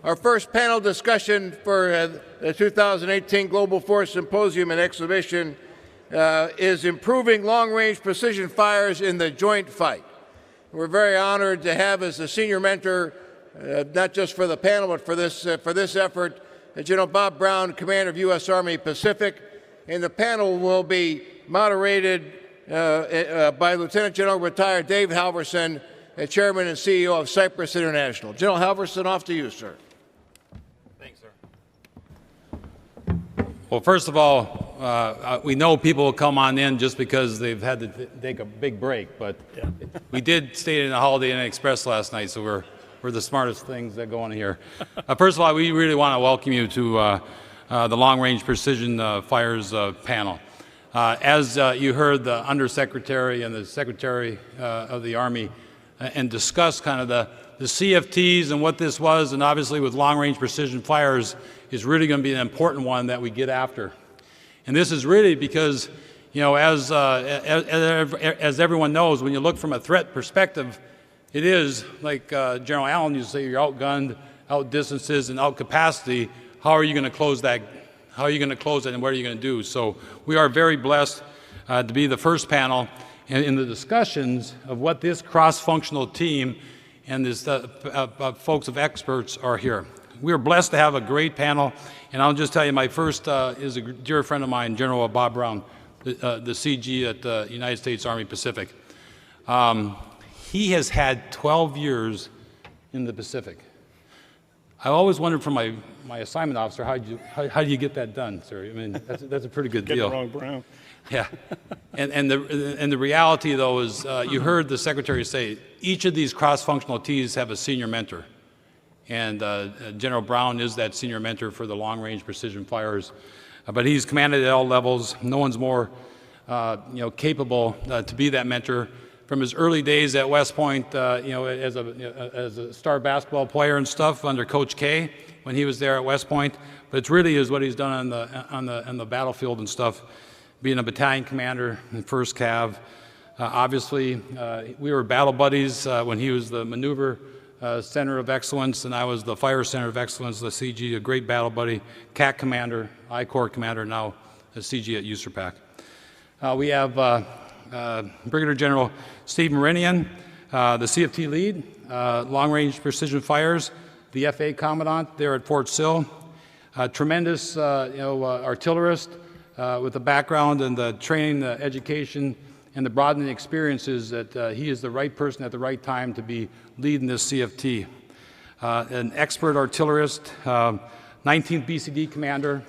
Our first panel discussion for the 2018 Global Force Symposium and Exhibition is Improving Long-Range Precision Fires in the Joint Fight. We're very honored to have as a senior mentor, not just for the panel, but for this effort, General Bob Brown, Commander of U.S. Army Pacific. And the panel will be moderated by Lieutenant General retired Dave Halverson, Chairman and CEO of Cyprus International. General Halverson, off to you, sir. Thanks, sir. Well, first of all, we know people will come on in just because they've had to take a big break, but we did stay in the Holiday Inn Express last night, so we're the smartest things that go on here. First of all, we really want to welcome you to the Long Range Precision Fires panel. As you heard the Undersecretary and the Secretary of the Army and discuss kind of the CFTs and what this was, and obviously with long-range precision fires is really going to be an important one that we get after. And this is really because, you know, as everyone knows, when you look from a threat perspective, it is like General Allen used to say, you're outgunned, outdistances, and outcapacity. How are you going to close that? How are you going to close it, and what are you going to do? So we are very blessed to be the first panel in the discussions of what this cross-functional team and this folks of experts are here. We are blessed to have a great panel, and I'll just tell you, my first is a dear friend of mine, General Bob Brown, the CG at the United States Army Pacific. He has had 12 years in the Pacific. I always wondered from my assignment officer, how do you get that done, sir? I mean, that's a pretty good deal. Get it wrong, Brown. Yeah, and the reality though is you heard the Secretary say each of these cross-functional teams have a senior mentor, and General Brown is that senior mentor for the long-range precision fires, but he's commanded at all levels. No one's more capable to be that mentor. From his early days at West Point, as a star basketball player and stuff under Coach K when he was there at West Point, but it really is what he's done on the battlefield and stuff. Being a battalion commander in 1st Cav. Obviously, we were battle buddies when he was the maneuver center of excellence and I was the fire center of excellence, the CG, a great battle buddy, CAC commander, I Corps commander, now a CG at USARPAC. We have Brigadier General Steve Marinian, the CFT lead, long-range precision fires, the FA commandant there at Fort Sill, tremendous artillerist, with the background and the training, the education, and the broadening experiences that he is the right person at the right time to be leading this CFT. An expert artillerist, 19th BCD commander,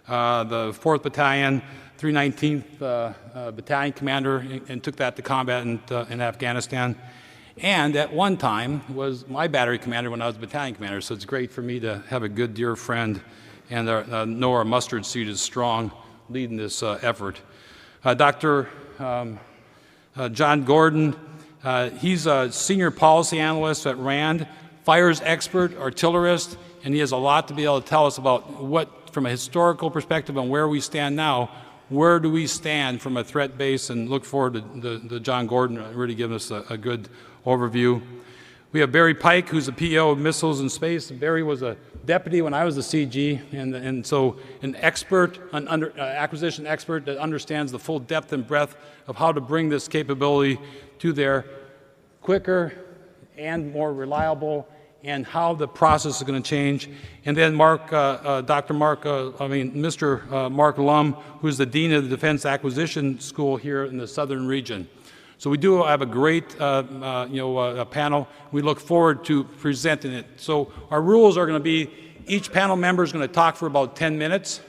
the 4th Battalion, 319th Battalion commander, and took that to combat in Afghanistan. And at one time was my battery commander when I was battalion commander, so it's great for me to have a good, dear friend and know our mustard seed is strong leading this effort. Dr. John Gordon, he's a senior policy analyst at RAND, fires expert, artillerist, and he has a lot to be able to tell us about what, from a historical perspective on where we stand now, where do we stand from a threat base, and look forward to the John Gordon really giving us a good overview. We have Barry Pike, who's a PO of Missiles and Space. Barry was a deputy when I was the CG, and so an expert, an acquisition expert that understands the full depth and breadth of how to bring this capability to there quicker and more reliable, and how the process is going to change. And then Mr. Mark Lum, who's the Dean of the Defense Acquisition School here in the Southern region. So we do have a great panel. We look forward to presenting it. So our rules are going to be each panel member is going to talk for about 10 minutes.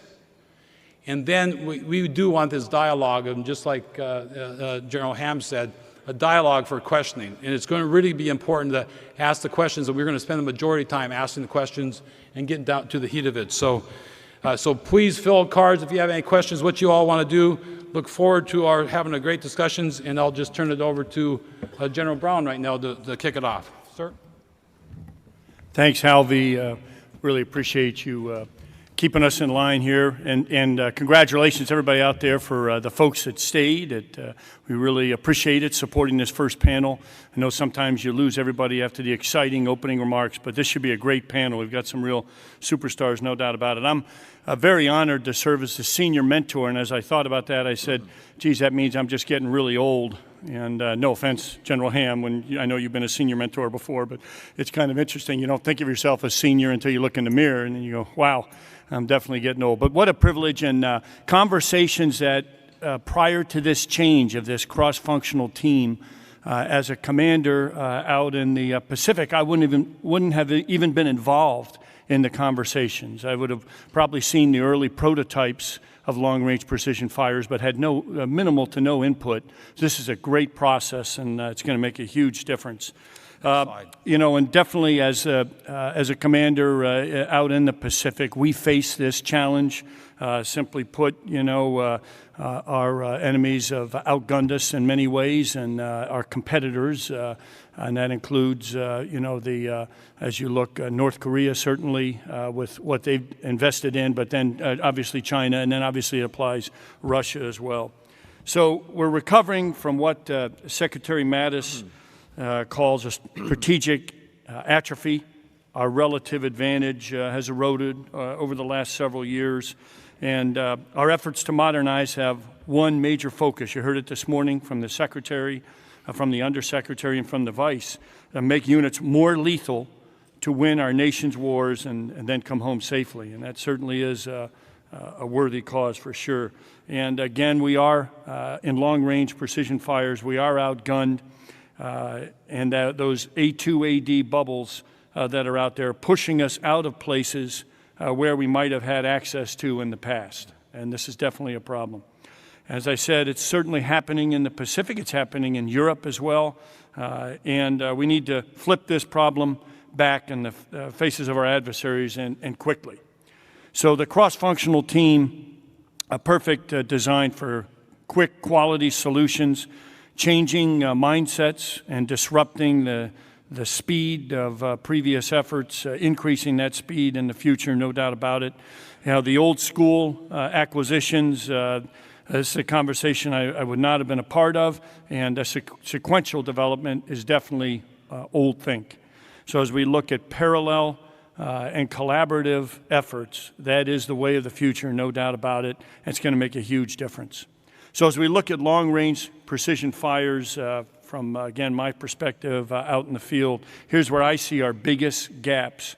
And then we do want this dialogue, and just like General Ham said, a dialogue for questioning. And it's going to really be important to ask the questions, and we're going to spend the majority of time asking the questions and getting down to the heat of it. So please fill out cards if you have any questions, what you all want to do. Look forward to our having a great discussions, and I'll just turn it over to General Brown right now to kick it off. Sir? Thanks, Halvey. Really appreciate you keeping us in line here. And congratulations, everybody out there, for the folks that stayed. We really appreciate it, supporting this first panel. I know sometimes you lose everybody after the exciting opening remarks, but this should be a great panel. We've got some real superstars, no doubt about it. I'm very honored to serve as the senior mentor, and as I thought about that, I said, geez, that means I'm just getting really old. And no offense, General Ham, when I know you've been a senior mentor before, but it's kind of interesting. You don't think of yourself as senior until you look in the mirror, and then you go, wow, I'm definitely getting old. But what a privilege, and conversations that prior to this change of this cross-functional team, as a commander out in the Pacific, I wouldn't have even been involved in the conversations. I would have probably seen the early prototypes of long-range precision fires, but had no minimal to no input. This is a great process, and it's going to make a huge difference. You know, and definitely as a commander out in the Pacific, we face this challenge. Simply put, you know, our enemies have outgunned us in many ways, and our competitors, and that includes, you know, as you look, North Korea certainly with what they've invested in, but then obviously China, and then obviously it applies Russia as well. So we're recovering from what Secretary Mattis calls a strategic atrophy. Our relative advantage has eroded over the last several years, and our efforts to modernize have one major focus. You heard it this morning from the Secretary, from the Undersecretary, and from the Vice, make units more lethal to win our nation's wars and then come home safely. And that certainly is a worthy cause for sure. And again, we are, in long-range precision fires, we are outgunned. And those A2AD bubbles that are out there pushing us out of places where we might have had access to in the past. And this is definitely a problem. As I said, it's certainly happening in the Pacific. It's happening in Europe as well. And we need to flip this problem back in the faces of our adversaries and quickly. So the cross-functional team, a perfect design for quick quality solutions, changing mindsets and disrupting the speed of previous efforts, increasing that speed in the future, no doubt about it. You know, the old school acquisitions, this is a conversation I would not have been a part of, and sequential development is definitely old think. So as we look at parallel and collaborative efforts, that is the way of the future, no doubt about it. It's going to make a huge difference. So as we look at long-range precision fires from, again, my perspective out in the field, here's where I see our biggest gaps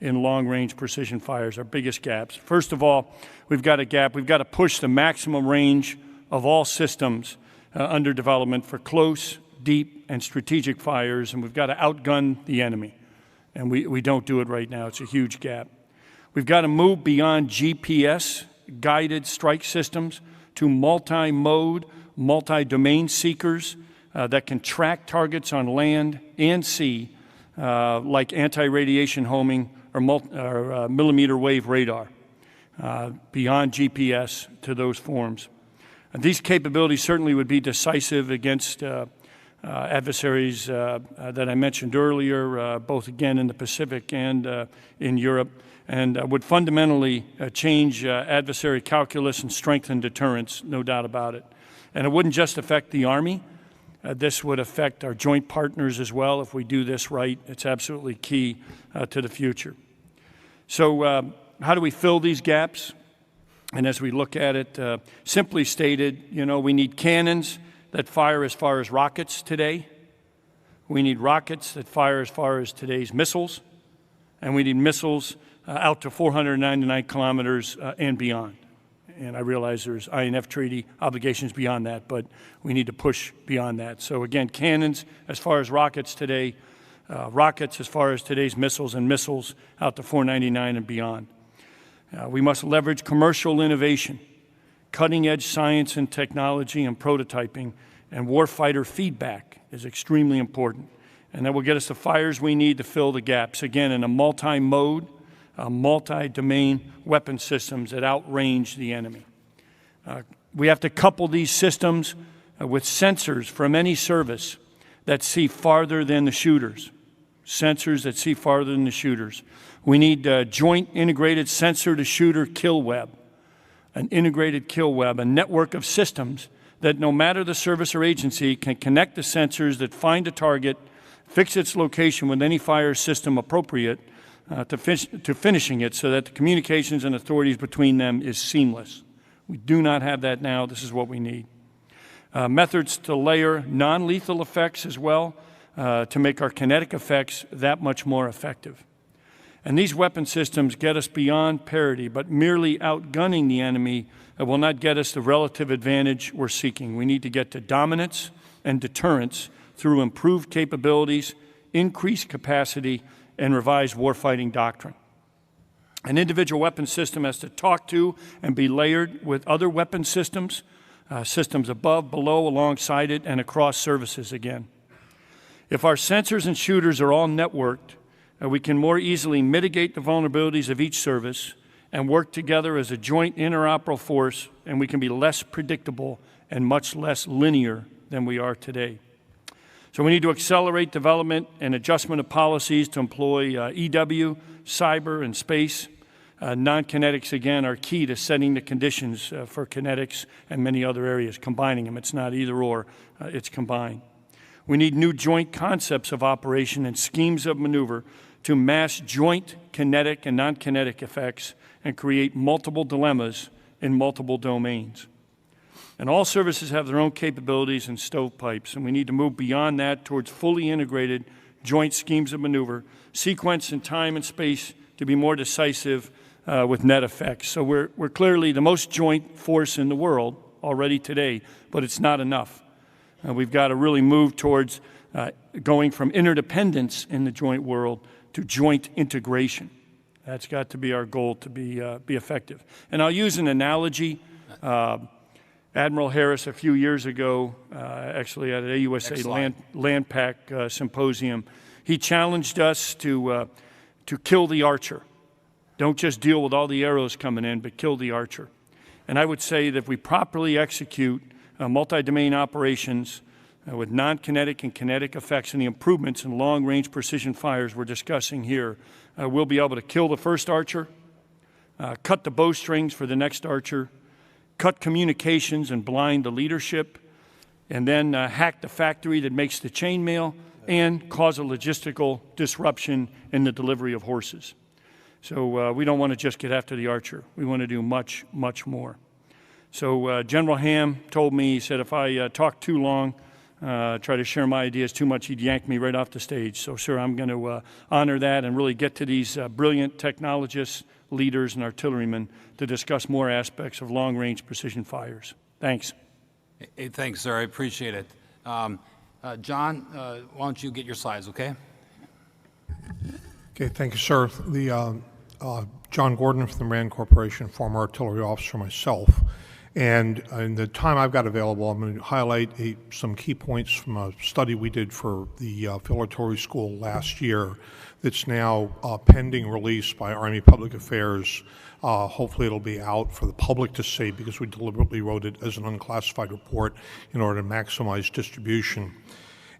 in long-range precision fires, our biggest gaps. First of all, we've got a gap. We've got to push the maximum range of all systems under development for close, deep, and strategic fires, and we've got to outgun the enemy. And we don't do it right now. It's a huge gap. We've got to move beyond GPS-guided strike systems to multi-mode, multi-domain seekers that can track targets on land and sea, like anti-radiation homing or millimeter wave radar, beyond GPS to those forms. And these capabilities certainly would be decisive against adversaries that I mentioned earlier, both again in the Pacific and in Europe, and would fundamentally change adversary calculus and strengthen deterrence, no doubt about it. And it wouldn't just affect the Army. This would affect our joint partners as well if we do this right. It's absolutely key to the future. So how do we fill these gaps? And as we look at it, simply stated, you know, we need cannons that fire as far as rockets today. We need rockets that fire as far as today's missiles. And we need missiles out to 499 kilometers and beyond. And I realize there's INF treaty obligations beyond that, but we need to push beyond that. So again, cannons as far as rockets today, rockets as far as today's missiles, and missiles out to 499 and beyond. We must leverage commercial innovation, cutting-edge science and technology and prototyping, and warfighter feedback is extremely important. And that will get us the fires we need to fill the gaps, again, in a multi-mode, multi-domain weapon systems that outrange the enemy. We have to couple these systems with sensors from any service that see farther than the shooters. sensors that see farther than the shooters. We need a joint integrated sensor-to-shooter kill web, an integrated kill web, a network of systems that no matter the service or agency can connect the sensors that find a target, fix its location with any fire system appropriate to finishing it so that the communications and authorities between them is seamless. We do not have that now. This is what we need. Methods to layer non-lethal effects as well to make our kinetic effects that much more effective. And these weapon systems get us beyond parity, but merely outgunning the enemy will not get us the relative advantage we're seeking. We need to get to dominance and deterrence through improved capabilities, increased capacity, and revised warfighting doctrine. An individual weapon system has to talk to and be layered with other weapon systems, systems above, below, alongside it, and across services again. If our sensors and shooters are all networked, we can more easily mitigate the vulnerabilities of each service and work together as a joint interoperable force, and we can be less predictable and much less linear than we are today. So we need to accelerate development and adjustment of policies to employ EW, cyber, and space. Non-kinetics, again, are key to setting the conditions for kinetics and many other areas, combining them. It's not either or, it's combined. We need new joint concepts of operation and schemes of maneuver to mass joint kinetic and non-kinetic effects and create multiple dilemmas in multiple domains. And all services have their own capabilities and stovepipes, and we need to move beyond that towards fully integrated joint schemes of maneuver, sequence in time and space to be more decisive with net effects. So we're clearly the most joint force in the world already today, but it's not enough. We've got to really move towards going from interdependence in the joint world to joint integration. That's got to be our goal to be effective. And I'll use an analogy. Admiral Harris, a few years ago, actually at a AUSA Land Pack Symposium, he challenged us to kill the archer. Don't just deal with all the arrows coming in, but kill the archer. And I would say that if we properly execute multi-domain operations with non-kinetic and kinetic effects and the improvements in long-range precision fires we're discussing here, we'll be able to kill the first archer, cut the bowstrings for the next archer, cut communications and blind the leadership, and then hack the factory that makes the chainmail and cause a logistical disruption in the delivery of horses. So we don't want to just get after the archer. We want to do much, much more. So General Ham told me, he said, if I talk too long, try to share my ideas too much, he'd yank me right off the stage. So, sir, I'm going to honor that and really get to these brilliant technologists, leaders, and artillerymen to discuss more aspects of long-range precision fires. Thanks. Hey, thanks, sir. I appreciate it. John, why don't you get your slides, okay? Okay, thank you, sir. John Gordon from the Rand Corporation, former artillery officer myself. And in the time I've got available, I'm going to highlight some key points from a study we did for the Field Artillery School last year that's now pending release by Army Public Affairs. Hopefully it'll be out for the public to see because we deliberately wrote it as an unclassified report in order to maximize distribution.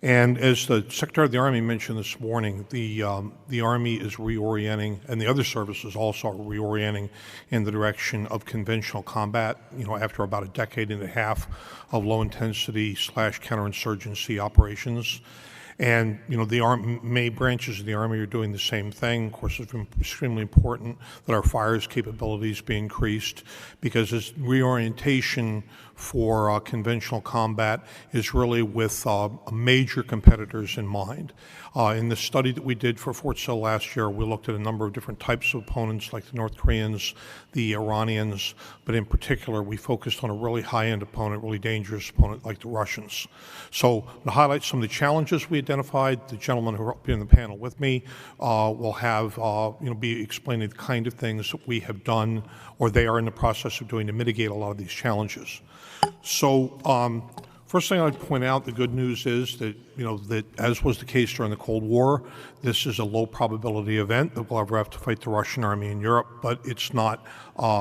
And as the Secretary of the Army mentioned this morning, the Army is reorienting, and the other services also are reorienting in the direction of conventional combat, after about a decade and a half of low-intensity / counterinsurgency operations. And, the many branches of the Army are doing the same thing. Of course, it's extremely important that our fires capabilities be increased because this reorientation for conventional combat is really with major competitors in mind. In the study that we did for Fort Sill last year, we looked at a number of different types of opponents like the North Koreans, the Iranians, but in particular we focused on a really high-end opponent, really dangerous opponent like the Russians. So to highlight some of the challenges we identified, the gentleman who are up here in the panel with me will have, be explaining the kind of things that we have done or they are in the process of doing to mitigate a lot of these challenges. So first First thing I'd point out, the good news is that, that as was the case during the Cold War, this is a low probability event that we'll ever have to fight the Russian army in Europe, but it's not,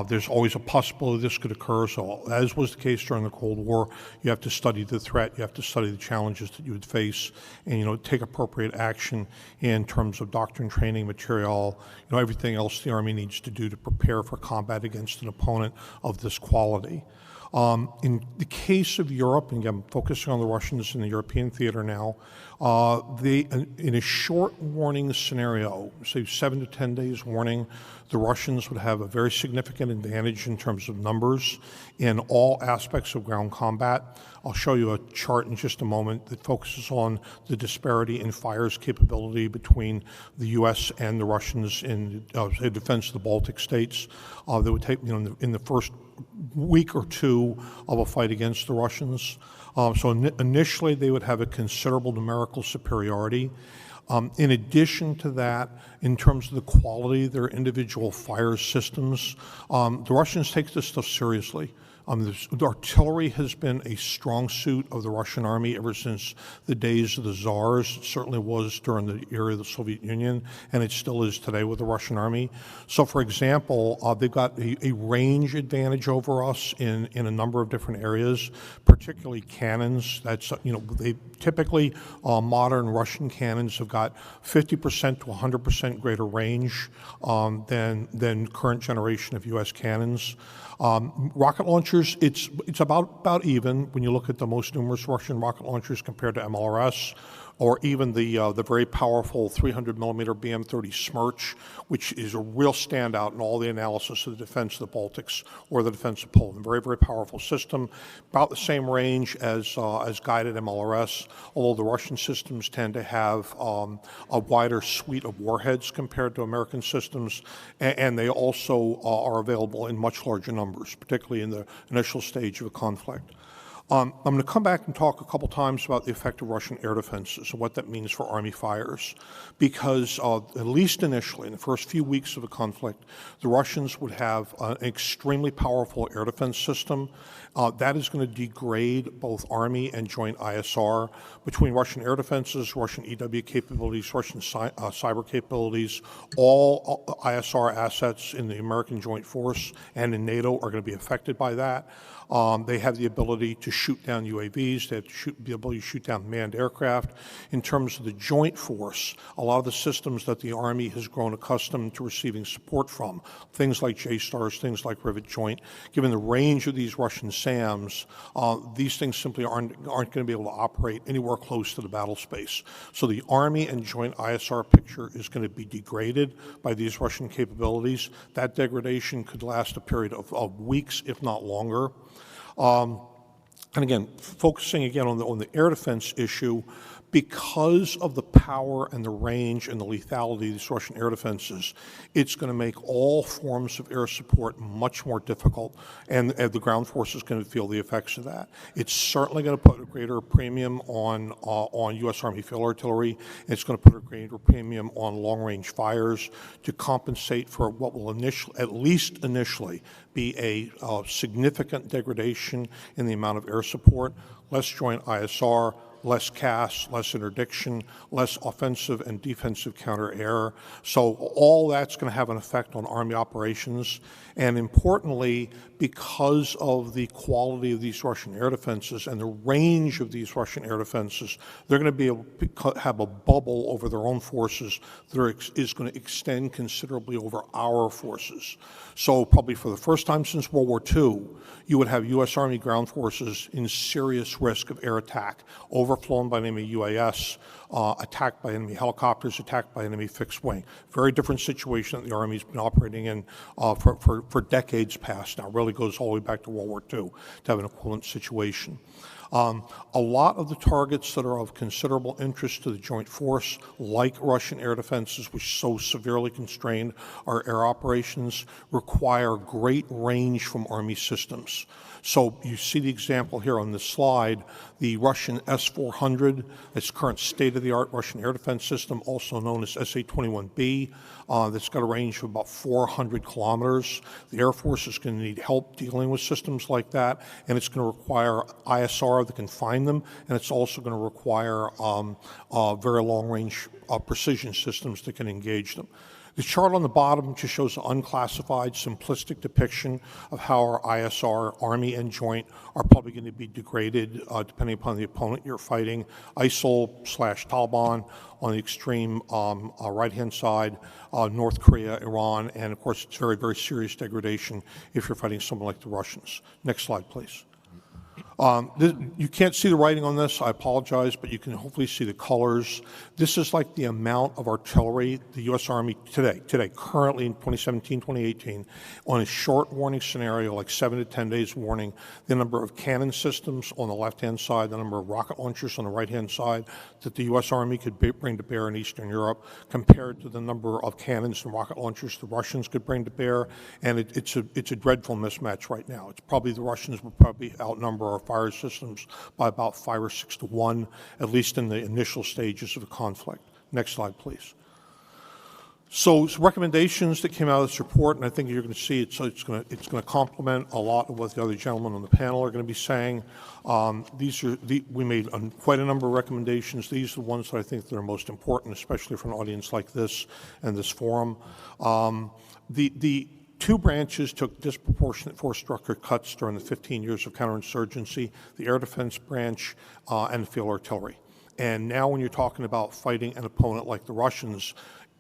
there's always a possibility this could occur. So as was the case during the Cold War, you have to study the threat, you have to study the challenges that you would face, and, take appropriate action in terms of doctrine, training, material, everything else the Army needs to do to prepare for combat against an opponent of this quality. In the case of Europe, and again, focusing on the Russians in the European theater now, in a short warning scenario, say 7 to 10 days warning, the Russians would have a very significant advantage in terms of numbers in all aspects of ground combat. I'll show you a chart in just a moment that focuses on the disparity in fires capability between the U.S. and the Russians in say, defense of the Baltic states. That would take, in the first week or two of a fight against the Russians. So initially, they would have a considerable numerical superiority. In addition to that, in terms of the quality of their individual fire systems, the Russians take this stuff seriously. The artillery has been a strong suit of the Russian army ever since the days of the Tsars. It certainly was during the era of the Soviet Union, and it still is today with the Russian army. So, for example, they've got a range advantage over us in a number of different areas, particularly cannons. That's, they typically, modern Russian cannons have got 50% to 100% greater range than current generation of U.S. cannons. Rocket launchers, it's about even when you look at the most numerous Russian rocket launchers compared to MLRS, or even the very powerful 300 millimeter BM-30 Smerch, which is a real standout in all the analysis of the defense of the Baltics or the defense of Poland. Very, very powerful system, about the same range as guided MLRS, although the Russian systems tend to have a wider suite of warheads compared to American systems, and they also are available in much larger numbers, particularly in the initial stage of a conflict. I'm going to come back and talk a couple times about the effect of Russian air defenses and what that means for Army fires, because at least initially, in the first few weeks of the conflict, the Russians would have an extremely powerful air defense system. That is going to degrade both Army and joint ISR. Between Russian air defenses, Russian EW capabilities, Russian cyber capabilities, all ISR assets in the American Joint Force and in NATO are going to be affected by that. They have the ability to shoot down UAVs. They have the ability to shoot down manned aircraft. In terms of the joint force, a lot of the systems that the Army has grown accustomed to receiving support from, things like J-STARS, things like Rivet Joint, given the range of these Russian SAMs, these things simply aren't going to be able to operate anywhere close to the battle space. So the Army and joint ISR picture is going to be degraded by these Russian capabilities. That degradation could last a period of weeks, if not longer. And again, focusing again on the air defense issue, because of the power and the range and the lethality of these Russian air defenses, it's going to make all forms of air support much more difficult, and the ground force is going to feel the effects of that. It's certainly going to put a greater premium on U.S. Army field artillery. It's going to put a greater premium on long-range fires to compensate for what will at least initially, be a significant degradation in the amount of air support, less joint ISR, less CAS, less interdiction, less offensive and defensive counter-air. So all that's going to have an effect on Army operations. And importantly, because of the quality of these Russian air defenses and the range of these Russian air defenses, they're going to be able to have a bubble over their own forces that is going to extend considerably over our forces. So probably for the first time since World War II, you would have U.S. Army ground forces in serious risk of air attack, overflown by enemy UAS, attacked by enemy helicopters, attacked by enemy fixed wing. Very different situation that the Army's been operating in for decades past now. It really goes all the way back to World War II to have an equivalent situation. A lot of the targets that are of considerable interest to the joint force, like Russian air defenses, which so severely constrain our air operations, require great range from Army systems. So you see the example here on this slide, the Russian S-400, its current state state-of-the-art Russian air defense system, also known as SA-21B, that's got a range of about 400 kilometers. The Air Force is going to need help dealing with systems like that, and it's going to require ISR that can find them, and it's also going to require very long-range precision systems that can engage them. The chart on the bottom just shows an unclassified, simplistic depiction of how our ISR, Army and Joint, are probably going to be degraded depending upon the opponent you're fighting. ISIL/Taliban on the extreme right-hand side, North Korea, Iran, and of course it's very, very serious degradation if you're fighting someone like the Russians. Next slide, please. You can't see the writing on this, I apologize, but you can hopefully see the colors. This is like the amount of artillery the U.S. Army today, currently in 2017, 2018, on a short warning scenario, like 7 to 10 days warning, the number of cannon systems on the left-hand side, the number of rocket launchers on the right-hand side that the U.S. Army could bring to bear in Eastern Europe, compared to the number of cannons and rocket launchers the Russians could bring to bear, and it's a dreadful mismatch right now. It's probably the Russians will probably outnumber our fire systems by about 5 or 6 to 1, at least in the initial stages of the conflict. Next slide, please. So recommendations that came out of this report, and I think you're going to see it's going to complement a lot of what the other gentlemen on the panel are going to be saying. We made quite a number of recommendations. These are the ones that I think that are most important, especially for an audience like this and this forum. The two branches took disproportionate force structure cuts during the 15 years of counterinsurgency, the air defense branch and the field artillery. And now when you're talking about fighting an opponent like the Russians,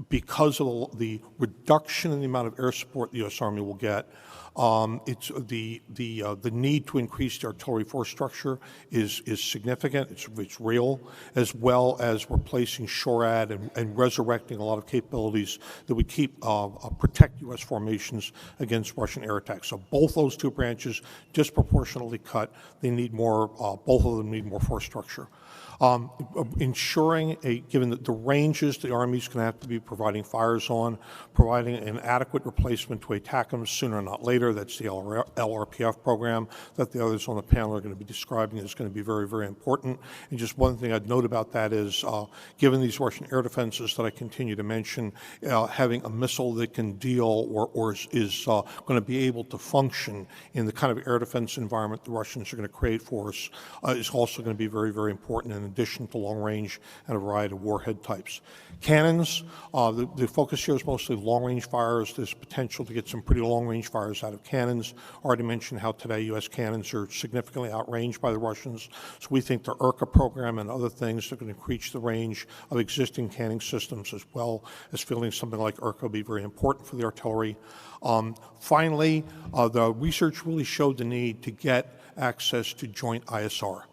because of the reduction in the amount of air support the U.S. Army will get, it's the need to increase the artillery force structure is significant. It's real, as well as replacing SHORAD and resurrecting a lot of capabilities that would protect U.S. formations against Russian air attacks. So both those two branches disproportionately cut. They need more. Both of them need more force structure. Ensuring, given the ranges the Army is going to have to be providing fires on, providing an adequate replacement to attack them sooner, not later. That's the LRPF program that the others on the panel are going to be describing is going to be very, very important. And just one thing I'd note about that is, given these Russian air defenses that I continue to mention, having a missile that can deal or is going to be able to function in the kind of air defense environment the Russians are going to create for us is also going to be very, very important, in addition to long range and a variety of warhead types. Cannons, the focus here is mostly long-range fires. There's potential to get some pretty long-range fires out of cannons. I already mentioned how today U.S. cannons are significantly outranged by the Russians. So we think the IRCA program and other things are going to increase the range of existing canning systems, as well as fielding something like IRCA will be very important for the artillery. Finally, the research really showed the need to get access to joint ISR.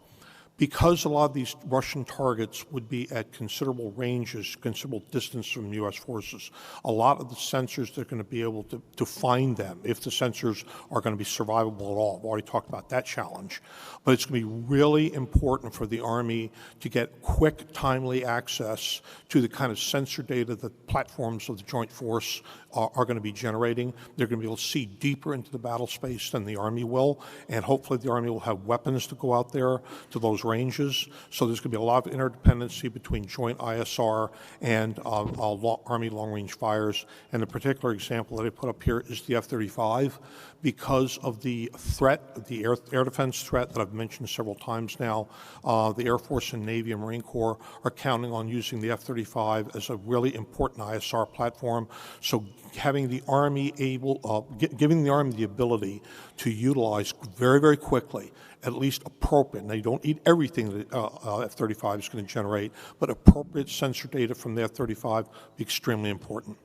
Because a lot of these Russian targets would be at considerable ranges, considerable distance from U.S. forces, a lot of the sensors that are going to be able to find them, if the sensors are going to be survivable at all. I've already talked about that challenge. But it's going to be really important for the Army to get quick, timely access to the kind of sensor data that platforms of the Joint Force are going to be generating. They're going to be able to see deeper into the battle space than the Army will, and hopefully the Army will have weapons to go out there to those ranges. So there's going to be a lot of interdependency between joint ISR and Army long-range fires. And the particular example that I put up here is the F-35. Because of the threat, the air defense threat that I've mentioned several times now, the Air Force and Navy and Marine Corps are counting on using the F-35 as a really important ISR platform. So having the Army giving the Army the ability to utilize very, very quickly, at least appropriate, and they don't need everything that F-35 is going to generate, but appropriate sensor data from the F-35 be extremely important.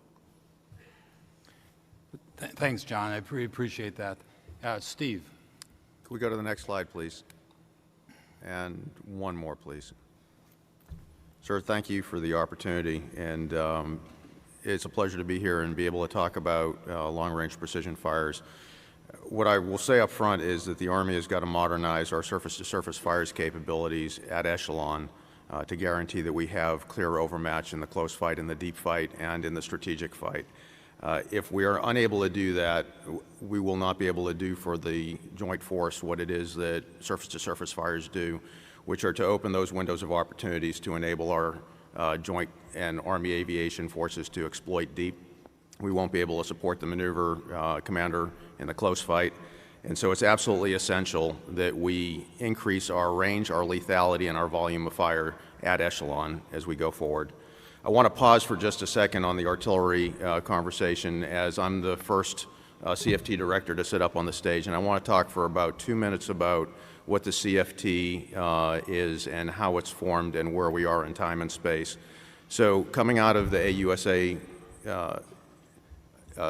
Thanks, John. I appreciate that. Steve. Could we go to the next slide, please? And one more, please. Sir, thank you for the opportunity, and it's a pleasure to be here and be able to talk about long-range precision fires. What I will say up front is that the Army has got to modernize our surface-to-surface fires capabilities at echelon to guarantee that we have clear overmatch in the close fight, in the deep fight, and in the strategic fight. If we are unable to do that, we will not be able to do for the joint force what it is that surface-to-surface fires do, which are to open those windows of opportunities to enable our Joint and Army aviation forces to exploit deep. We won't be able to support the maneuver commander in the close fight. And so it's absolutely essential that we increase our range, our lethality, and our volume of fire at echelon as we go forward. I want to pause for just a second on the artillery conversation, as I'm the first CFT director to sit up on the stage, and I want to talk for about 2 minutes about what the CFT is and how it's formed and where we are in time and space. So coming out of the AUSA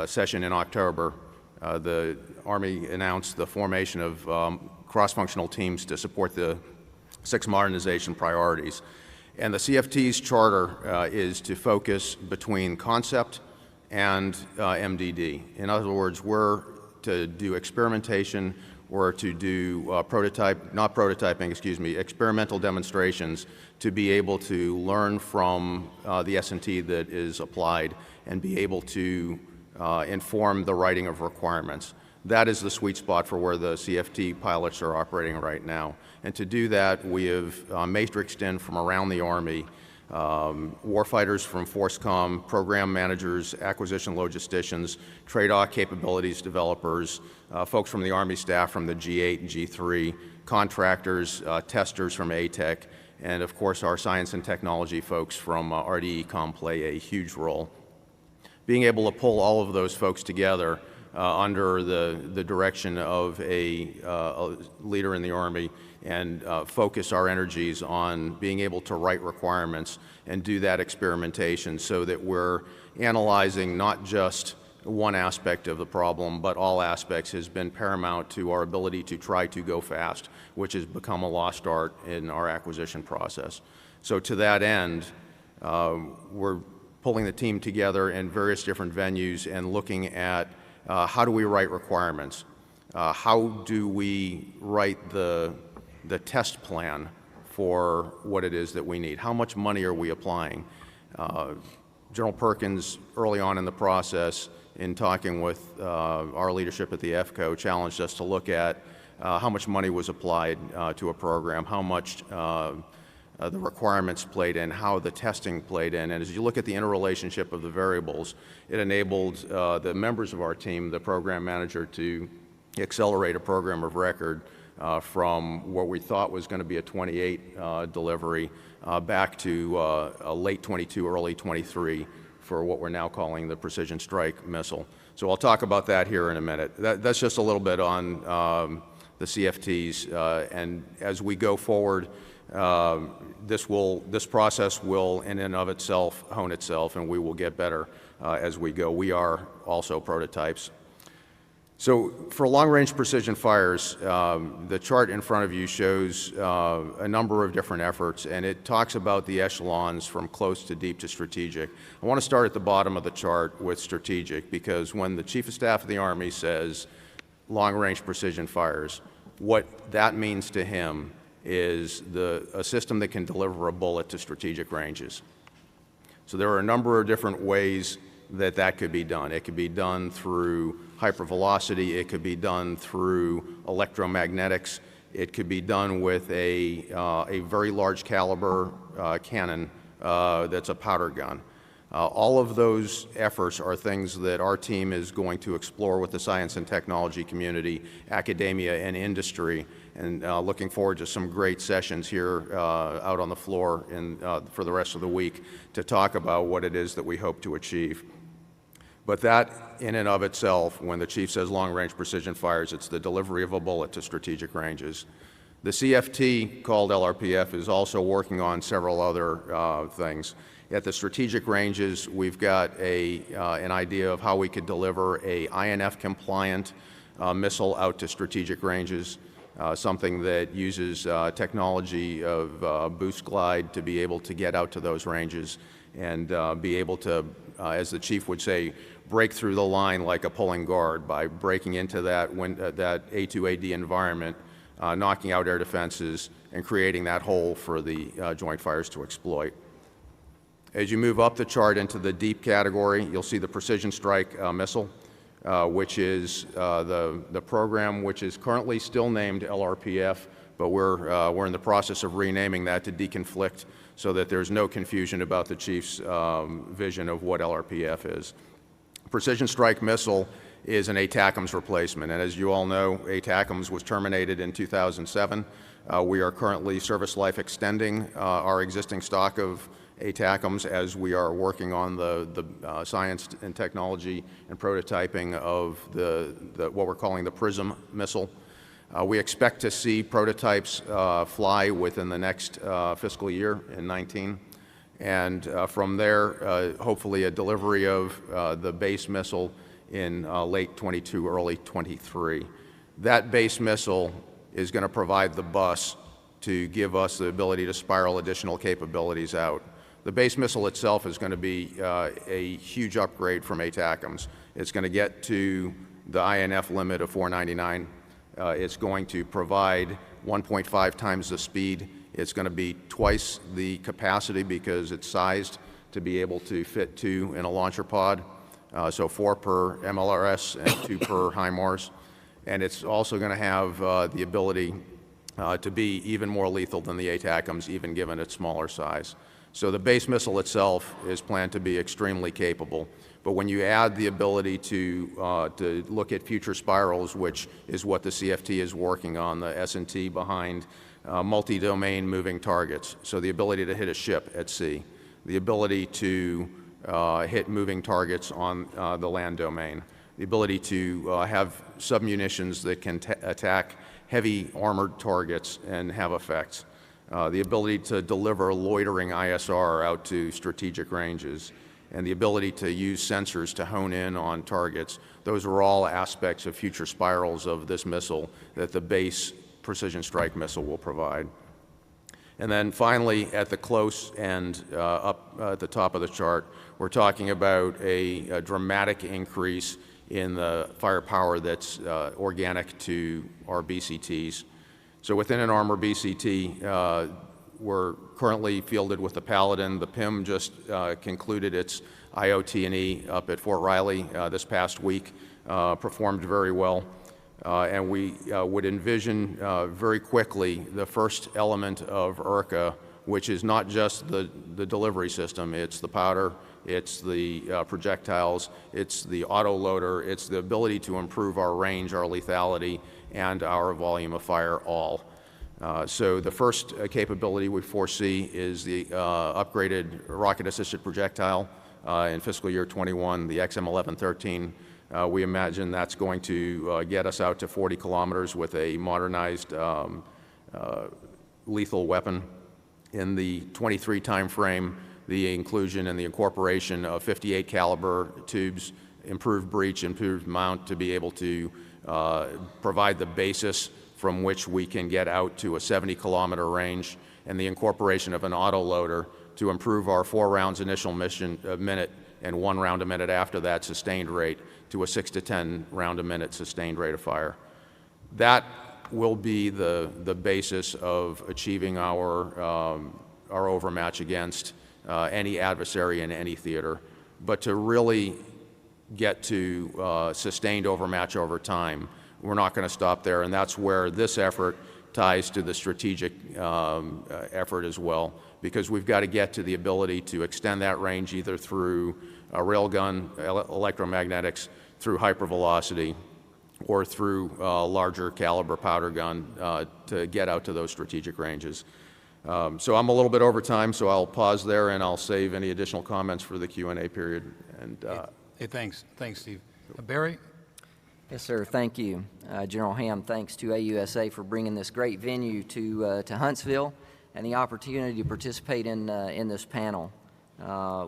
session in October, the Army announced the formation of cross-functional teams to support the 6 modernization priorities. And the CFT's charter is to focus between concept and MDD. In other words, we're to do experimentation, we're to do experimental demonstrations to be able to learn from the S&T that is applied and be able to inform the writing of requirements. That is the sweet spot for where the CFT pilots are operating right now. And to do that, we have matrixed in from around the Army warfighters from FORCECOM, program managers, acquisition logisticians, trade-off capabilities developers, folks from the Army staff from the G8 and G3, contractors, testers from ATEC, and of course our science and technology folks from RDECOM play a huge role. Being able to pull all of those folks together under the direction of a leader in the Army and focus our energies on being able to write requirements and do that experimentation so that we're analyzing not just one aspect of the problem, but all aspects, has been paramount to our ability to try to go fast, which has become a lost art in our acquisition process. So to that end, we're pulling the team together in various different venues and looking at how do we write requirements? How do we write the test plan for what it is that we need? How much money are we applying? General Perkins, early on in the process, in talking with our leadership at the EFCO, challenged us to look at how much money was applied to a program, how much the requirements played in, how the testing played in. And as you look at the interrelationship of the variables, it enabled the members of our team, the program manager, to accelerate a program of record from what we thought was going to be a 28 delivery back to a late 22, early 23 for what we're now calling the Precision Strike Missile. So I'll talk about that here in a minute. That's just a little bit on the CFTs, and as we go forward, this process will in and of itself hone itself, and we will get better as we go. We are also prototypes. So for long-range precision fires, the chart in front of you shows a number of different efforts, and it talks about the echelons from close to deep to strategic. I want to start at the bottom of the chart with strategic, because when the Chief of Staff of the Army says long-range precision fires, what that means to him is a system that can deliver a bullet to strategic ranges. So there are a number of different ways that could be done. It could be done through hypervelocity. It could be done through electromagnetics. It could be done with a very large caliber cannon that's a powder gun. All of those efforts are things that our team is going to explore with the science and technology community, academia, and industry, and looking forward to some great sessions here out on the floor for the rest of the week to talk about what it is that we hope to achieve. But that, in and of itself, when the Chief says long-range precision fires, it's the delivery of a bullet to strategic ranges. The CFT, called LRPF, is also working on several other things. At the strategic ranges, we've got an idea of how we could deliver a INF-compliant missile out to strategic ranges, something that uses technology of boost glide to be able to get out to those ranges and be able to, as the Chief would say, break through the line like a pulling guard by breaking into that A2AD environment, knocking out air defenses, and creating that hole for the joint fires to exploit. As you move up the chart into the deep category, you'll see the Precision Strike Missile, which is the program which is currently still named LRPF, but we're in the process of renaming that to deconflict so that there's no confusion about the Chief's vision of what LRPF is. Precision Strike Missile is an ATACMS replacement, and as you all know, ATACMS was terminated in 2007. We are currently service life extending our existing stock of ATACMS as we are working on the science and technology and prototyping of what we're calling the PRISM missile. We expect to see prototypes fly within the next fiscal year in 19. And from there, hopefully a delivery of the base missile in late 22, early 23. That base missile is going to provide the bus to give us the ability to spiral additional capabilities out. The base missile itself is going to be a huge upgrade from ATACMS. It's going to get to the INF limit of 499. It's going to provide 1.5 times the speed. It's going to be twice the capacity because it's sized to be able to fit 2 in a launcher pod, so 4 per MLRS and 2 per HIMARS. And it's also going to have the ability to be even more lethal than the ATACMS, even given its smaller size. So the base missile itself is planned to be extremely capable. But when you add the ability to look at future spirals, which is what the CFT is working on, the S&T behind multi-domain moving targets, so the ability to hit a ship at sea, the ability to hit moving targets on the land domain, the ability to have submunitions that can attack heavy armored targets and have effects, the ability to deliver loitering ISR out to strategic ranges, and the ability to use sensors to hone in on targets. Those are all aspects of future spirals of this missile that the base precision strike missile will provide. And then finally, at the close end, up at the top of the chart, we're talking about a dramatic increase in the firepower that's organic to our BCTs. So within an armor BCT, we're currently fielded with the Paladin. The PIM just concluded its IOT&E up at Fort Riley this past week, performed very well. And we would envision very quickly the first element of IRCA, which is not just the delivery system, it's the powder, it's the projectiles, it's the autoloader, it's the ability to improve our range, our lethality, and our volume of fire all. So the first capability we foresee is the upgraded rocket-assisted projectile in fiscal year 21, the XM1113. We imagine that's going to get us out to 40 kilometers with a modernized lethal weapon. In the 23 time frame, the inclusion and the incorporation of 58 caliber tubes, improved breech, improved mount to be able to provide the basis from which we can get out to a 70-kilometer range, and the incorporation of an autoloader to improve our 4 rounds initial mission a minute and 1 round a minute after that sustained rate to a 6 to 10 round a minute sustained rate of fire. That will be the basis of achieving our overmatch against any adversary in any theater. But to really get to sustained overmatch over time, we're not going to stop there, and that's where this effort ties to the strategic effort as well, because we've got to get to the ability to extend that range either through a railgun, electromagnetics, through hypervelocity, or through larger caliber powder gun to get out to those strategic ranges. So I'm a little bit over time, so I'll pause there and I'll save any additional comments for the Q&A period. And Hey, thanks, Steve. Barry? Yes, sir. Thank you. General Ham, thanks to AUSA for bringing this great venue to Huntsville and the opportunity to participate in this panel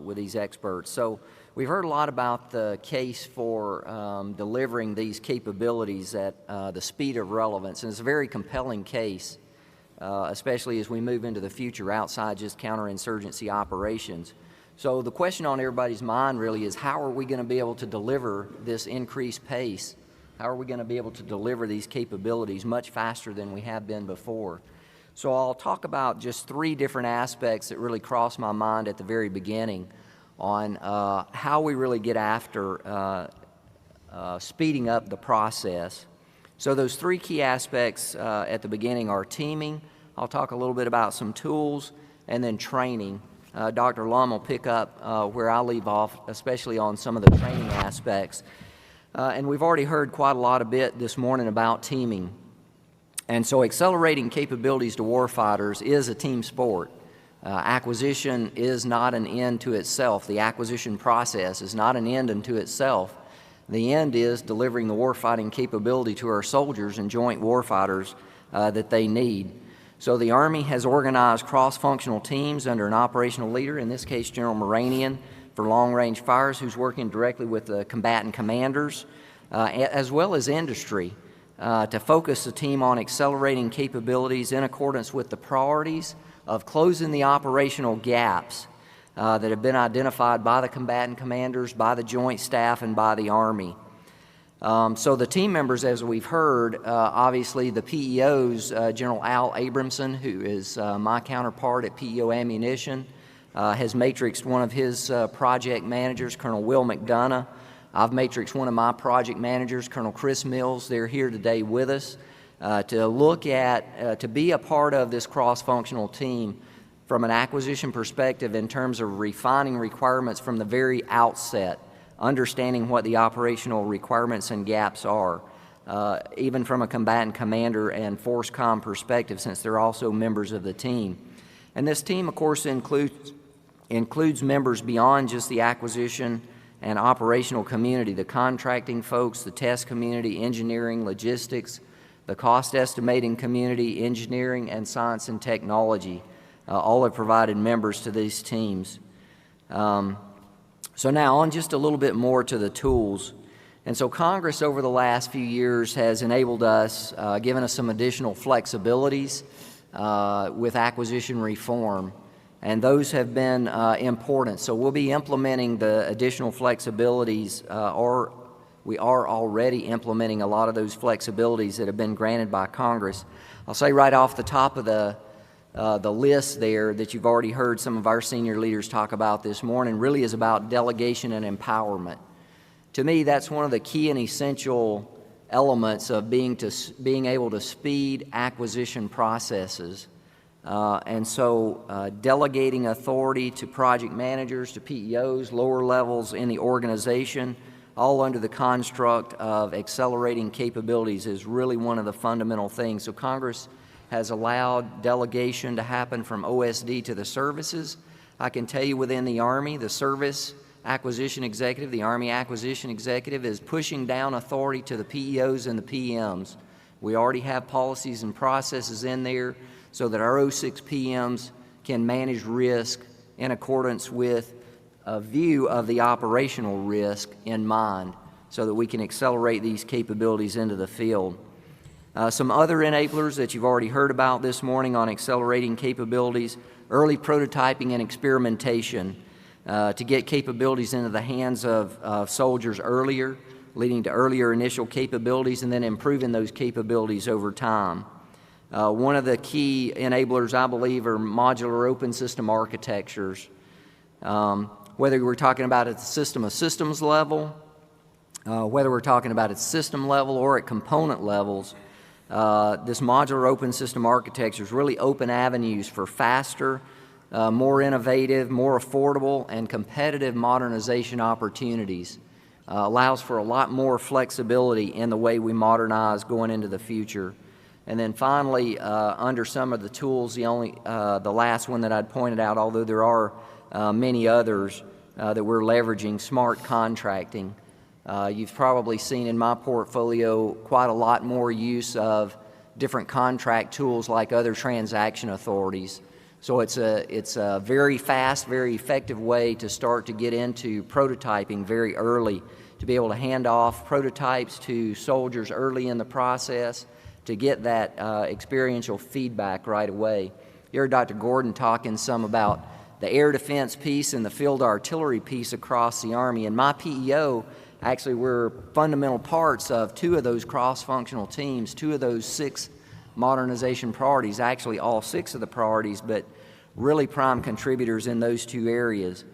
with these experts. So we've heard a lot about the case for delivering these capabilities at the speed of relevance, and it's a very compelling case, especially as we move into the future outside just counterinsurgency operations. So the question on everybody's mind really is, how are we going to be able to deliver this increased pace? How are we going to be able to deliver these capabilities much faster than we have been before? So I'll talk about just 3 different aspects that really crossed my mind at the very beginning on how we really get after speeding up the process. So those three key aspects at the beginning are teaming. I'll talk a little bit about some tools, and then training. Dr. Lum will pick up where I leave off, especially on some of the training aspects. And we've already heard quite a lot this morning about teaming. And so accelerating capabilities to warfighters is a team sport. Acquisition is not an end to itself. The acquisition process is not an end unto itself. The end is delivering the warfighting capability to our soldiers and joint warfighters that they need. So the Army has organized cross-functional teams under an operational leader, in this case General Moranian, for long-range fires, who's working directly with the combatant commanders, as well as industry, to focus the team on accelerating capabilities in accordance with the priorities of closing the operational gaps that have been identified by the combatant commanders, by the joint staff, and by the Army. So the team members, as we've heard, obviously the PEOs, General Al Abramson, who is my counterpart at PEO Ammunition, has matrixed one of his project managers, Colonel Will McDonough. I've matrixed one of my project managers, Colonel Chris Mills. They're here today with us to look at, to be a part of this cross-functional team from an acquisition perspective in terms of refining requirements from the very outset, understanding what the operational requirements and gaps are, even from a combatant commander and force comm perspective, since they're also members of the team. And this team, of course, includes members beyond just the acquisition and operational community, the contracting folks, the test community, engineering, logistics, the cost estimating community, engineering, and science and technology. All have provided members to these teams. So now on just a little bit more to the tools. And so Congress over the last few years has enabled us, given us some additional flexibilities with acquisition reform, and those have been important. So we'll be implementing the additional flexibilities, or we are already implementing a lot of those flexibilities that have been granted by Congress. I'll say right off the top of the list there that you've already heard some of our senior leaders talk about this morning really is about delegation and empowerment. To me, that's one of the key and essential elements of being able to speed acquisition processes. And so delegating authority to project managers, to PEOs, lower levels in the organization, all under the construct of accelerating capabilities is really one of the fundamental things. So Congress has allowed delegation to happen from OSD to the services. I can tell you within the Army, the Service Acquisition Executive, the Army Acquisition Executive is pushing down authority to the PEOs and the PMs. We already have policies and processes in there so that our 06 PMs can manage risk in accordance with a view of the operational risk in mind so that we can accelerate these capabilities into the field. Some other enablers that you've already heard about this morning on accelerating capabilities, early prototyping and experimentation to get capabilities into the hands of soldiers earlier, leading to earlier initial capabilities and then improving those capabilities over time. One of the key enablers, I believe, are modular open system architectures. Whether we're talking about at the system of systems level, whether we're talking about at system level or at component levels, this modular open system architecture is really open avenues for faster, more innovative, more affordable, and competitive modernization opportunities. Allows for a lot more flexibility in the way we modernize going into the future. And then finally, under some of the tools, the last one that I'd pointed out, although there are many others that we're leveraging, smart contracting. You've probably seen in my portfolio quite a lot more use of different contract tools like other transaction authorities. So it's a very fast, very effective way to start to get into prototyping very early, to be able to hand off prototypes to soldiers early in the process to get that experiential feedback right away. You heard Dr. Gordon talking some about the air defense piece and the field artillery piece across the Army. And my PEO, actually, we're fundamental parts of two of those cross-functional teams, two of those 6 modernization priorities, actually all 6 of the priorities, but really prime contributors in those 2 areas.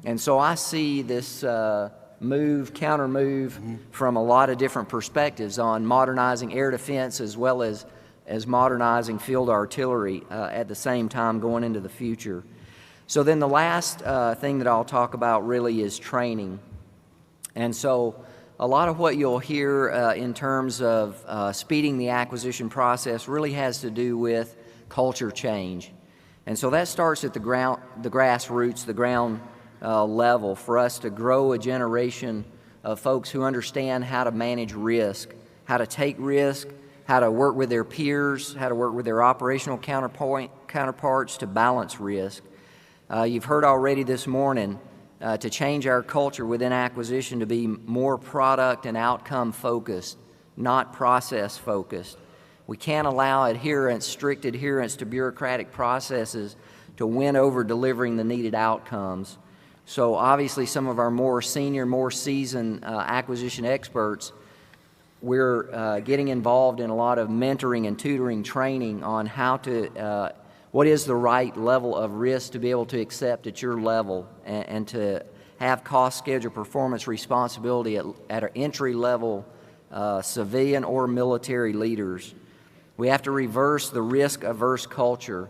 And so I see this counter move from a lot of different perspectives on modernizing air defense as well as modernizing field artillery at the same time going into the future. So then the last thing that I'll talk about really is training. And so a lot of what you'll hear in terms of speeding the acquisition process really has to do with culture change. And so that starts at the grassroots, the ground level, for us to grow a generation of folks who understand how to manage risk, how to take risk, how to work with their peers, how to work with their operational counterparts to balance risk. You've heard already this morning to change our culture within acquisition to be more product and outcome focused, not process focused. We can't allow strict adherence to bureaucratic processes to win over delivering the needed outcomes. So obviously some of our more senior, more seasoned acquisition experts, we're getting involved in a lot of mentoring and tutoring training on how to, what is the right level of risk to be able to accept at your level and to have cost, schedule, performance responsibility at our entry-level civilian or military leaders. We have to reverse the risk-averse culture.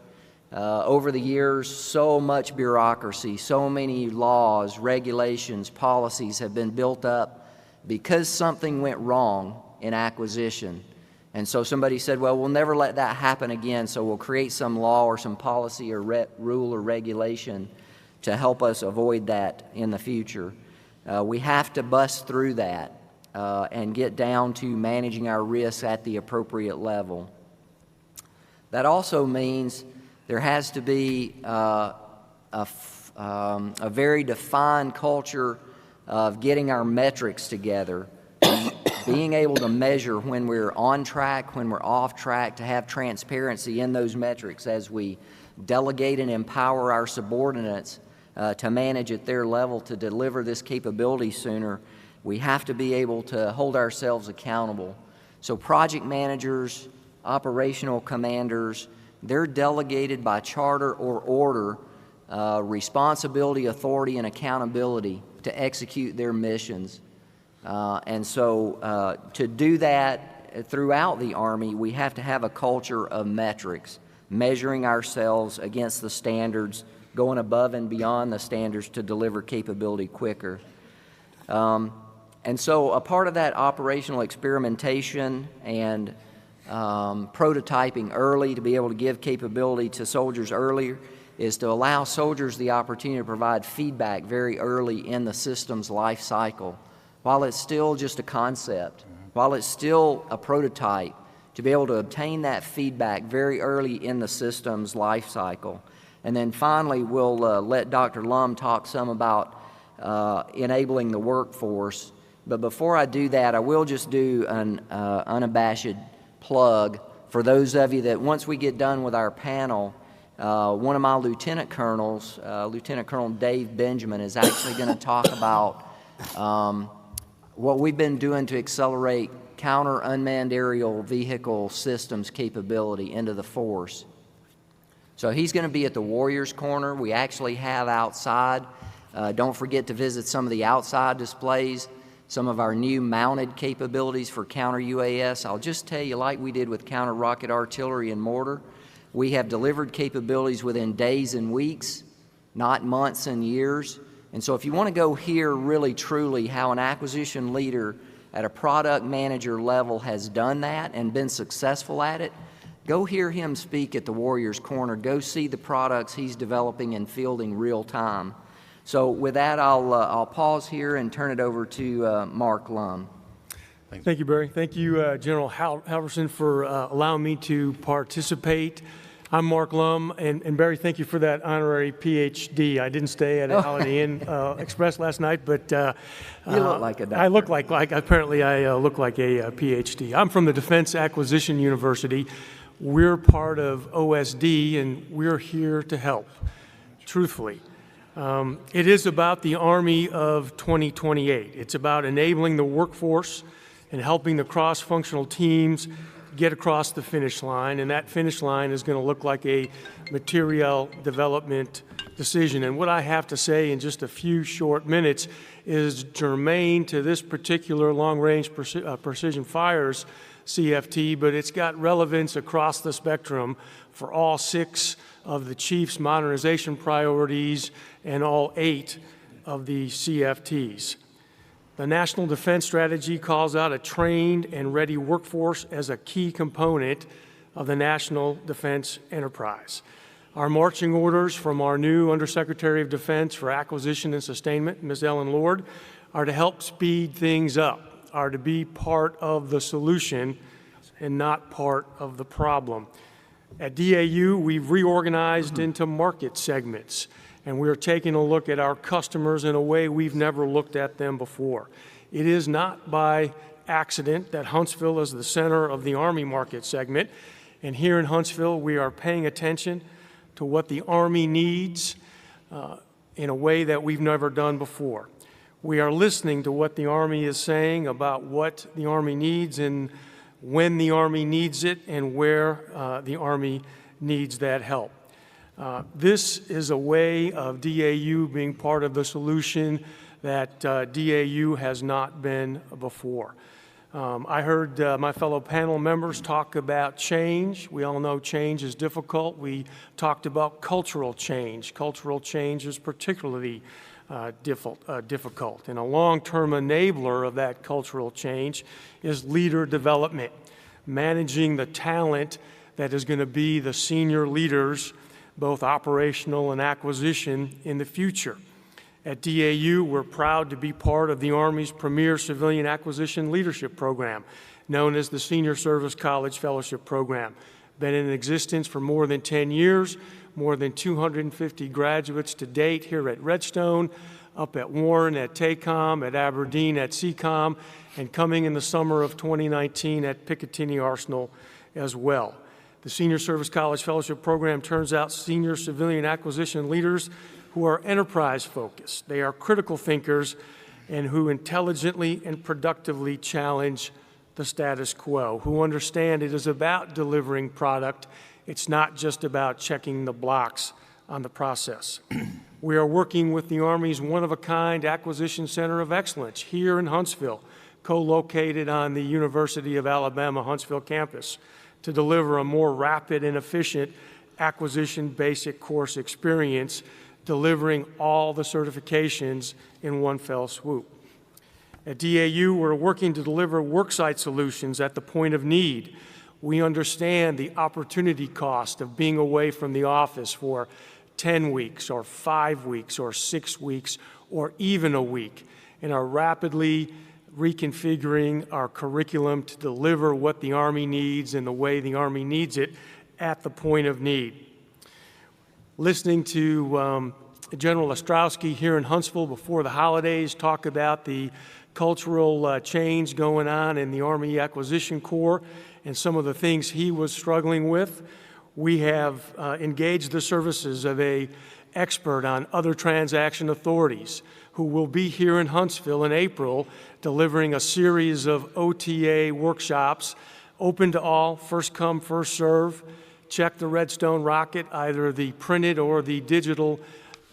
Over the years, so much bureaucracy, so many laws, regulations, policies have been built up because something went wrong in acquisition. And so somebody said, well, we'll never let that happen again, so we'll create some law or some policy or rule or regulation to help us avoid that in the future. We have to bust through that and get down to managing our risks at the appropriate level. That also means there has to be a very defined culture of getting our metrics together, being able to measure when we're on track, when we're off track, to have transparency in those metrics as we delegate and empower our subordinates to manage at their level to deliver this capability sooner. We have to be able to hold ourselves accountable. So project managers, operational commanders, they're delegated by charter or order responsibility, authority, and accountability to execute their missions. And so to do that throughout the Army, we have to have a culture of metrics, measuring ourselves against the standards, going above and beyond the standards to deliver capability quicker. And so a part of that operational experimentation and prototyping early to be able to give capability to soldiers earlier is to allow soldiers the opportunity to provide feedback very early in the system's life cycle. While it's still just a concept, while it's still a prototype, to be able to obtain that feedback very early in the system's life cycle. And then finally, we'll let Dr. Lum talk some about enabling the workforce. But before I do that, I will just do an unabashed plug for those of you that once we get done with our panel, one of my lieutenant colonels, Lieutenant Colonel Dave Benjamin, is actually going to talk about what we've been doing to accelerate counter unmanned aerial vehicle systems capability into the force. So he's going to be at the Warriors Corner. We actually have outside. Don't forget to visit some of the outside displays, some of our new mounted capabilities for counter UAS. I'll just tell you, like we did with counter rocket artillery and mortar, we have delivered capabilities within days and weeks, not months and years. And so if you want to go hear really truly how an acquisition leader at a product manager level has done that and been successful at it, go hear him speak at the Warriors Corner. Go see the products he's developing and fielding real time. So with that, I'll pause here and turn it over to Mark Lum. Thank you, Barry. Thank you, General Halverson, for allowing me to participate. I'm Mark Lum, and Barry, thank you for that honorary PhD. I didn't stay at a Holiday Inn Express last night, but you look like a doctor. I look like apparently I look like a PhD. I'm from the Defense Acquisition University. We're part of OSD, and we're here to help, truthfully. It is about the Army of 2028. It's about enabling the workforce and helping the cross-functional teams get across the finish line, and that finish line is going to look like a materiel development decision. And what I have to say in just a few short minutes is germane to this particular long-range precision fires CFT, but it's got relevance across the spectrum for all 6 of the Chief's modernization priorities and all 8 of the CFTs. The National Defense Strategy calls out a trained and ready workforce as a key component of the national defense enterprise. Our marching orders from our new Undersecretary of Defense for Acquisition and Sustainment, Ms. Ellen Lord, are to help speed things up, are to be part of the solution and not part of the problem. At DAU, we've reorganized into market segments, and we're taking a look at our customers in a way we've never looked at them before. It is not by accident that Huntsville is the center of the Army market segment, and here in Huntsville, we are paying attention to what the Army needs in a way that we've never done before. We are listening to what the Army is saying about what the Army needs and when the Army needs it and where the Army needs that help. This is a way of DAU being part of the solution that DAU has not been before. I heard my fellow panel members talk about change. We all know change is difficult. We talked about cultural change. Cultural change is particularly difficult. And a long-term enabler of that cultural change is leader development, managing the talent that is going to be the senior leaders, both operational and acquisition, in the future. At DAU, we're proud to be part of the Army's premier civilian acquisition leadership program, known as the Senior Service College Fellowship Program. Been in existence for more than 10 years, more than 250 graduates to date here at Redstone, up at Warren at TACOM, at Aberdeen at CCOM, and coming in the summer of 2019 at Picatinny Arsenal as well. The Senior Service College Fellowship Program turns out senior civilian acquisition leaders who are enterprise-focused. They are critical thinkers and who intelligently and productively challenge the status quo, who understand it is about delivering product. It's not just about checking the blocks on the process. We are working with the Army's one-of-a-kind Acquisition Center of Excellence here in Huntsville, co-located on the University of Alabama Huntsville campus, to deliver a more rapid and efficient acquisition basic course experience, delivering all the certifications in one fell swoop. At DAU, we're working to deliver worksite solutions at the point of need. We understand the opportunity cost of being away from the office for 10 weeks or 5 weeks or 6 weeks or even a week, and are rapidly reconfiguring our curriculum to deliver what the Army needs in the way the Army needs it at the point of need. Listening to General Ostrowski here in Huntsville before the holidays talk about the cultural change going on in the Army Acquisition Corps and some of the things he was struggling with, we have engaged the services of an expert on other transaction authorities who will be here in Huntsville in April delivering a series of OTA workshops open to all, first come, first serve. Check the Redstone Rocket, either the printed or the digital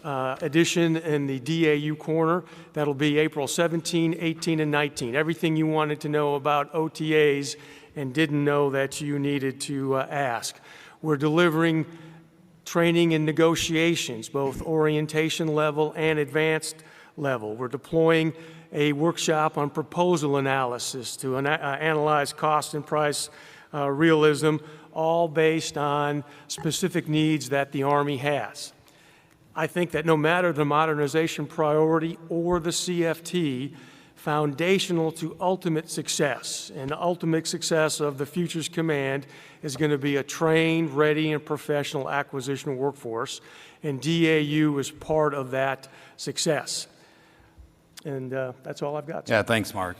edition in the DAU corner. That'll be April 17, 18, and 19. Everything you wanted to know about OTAs and didn't know that you needed to ask. We're delivering training and negotiations, both orientation level and advanced level. We're deploying a workshop on proposal analysis to analyze cost and price realism, all based on specific needs that the Army has. I think that no matter the modernization priority or the CFT, foundational to ultimate success, and the ultimate success of the Futures Command is going to be a trained, ready, and professional acquisition workforce, and DAU is part of that success. And that's all I've got. Yeah, thanks, Mark.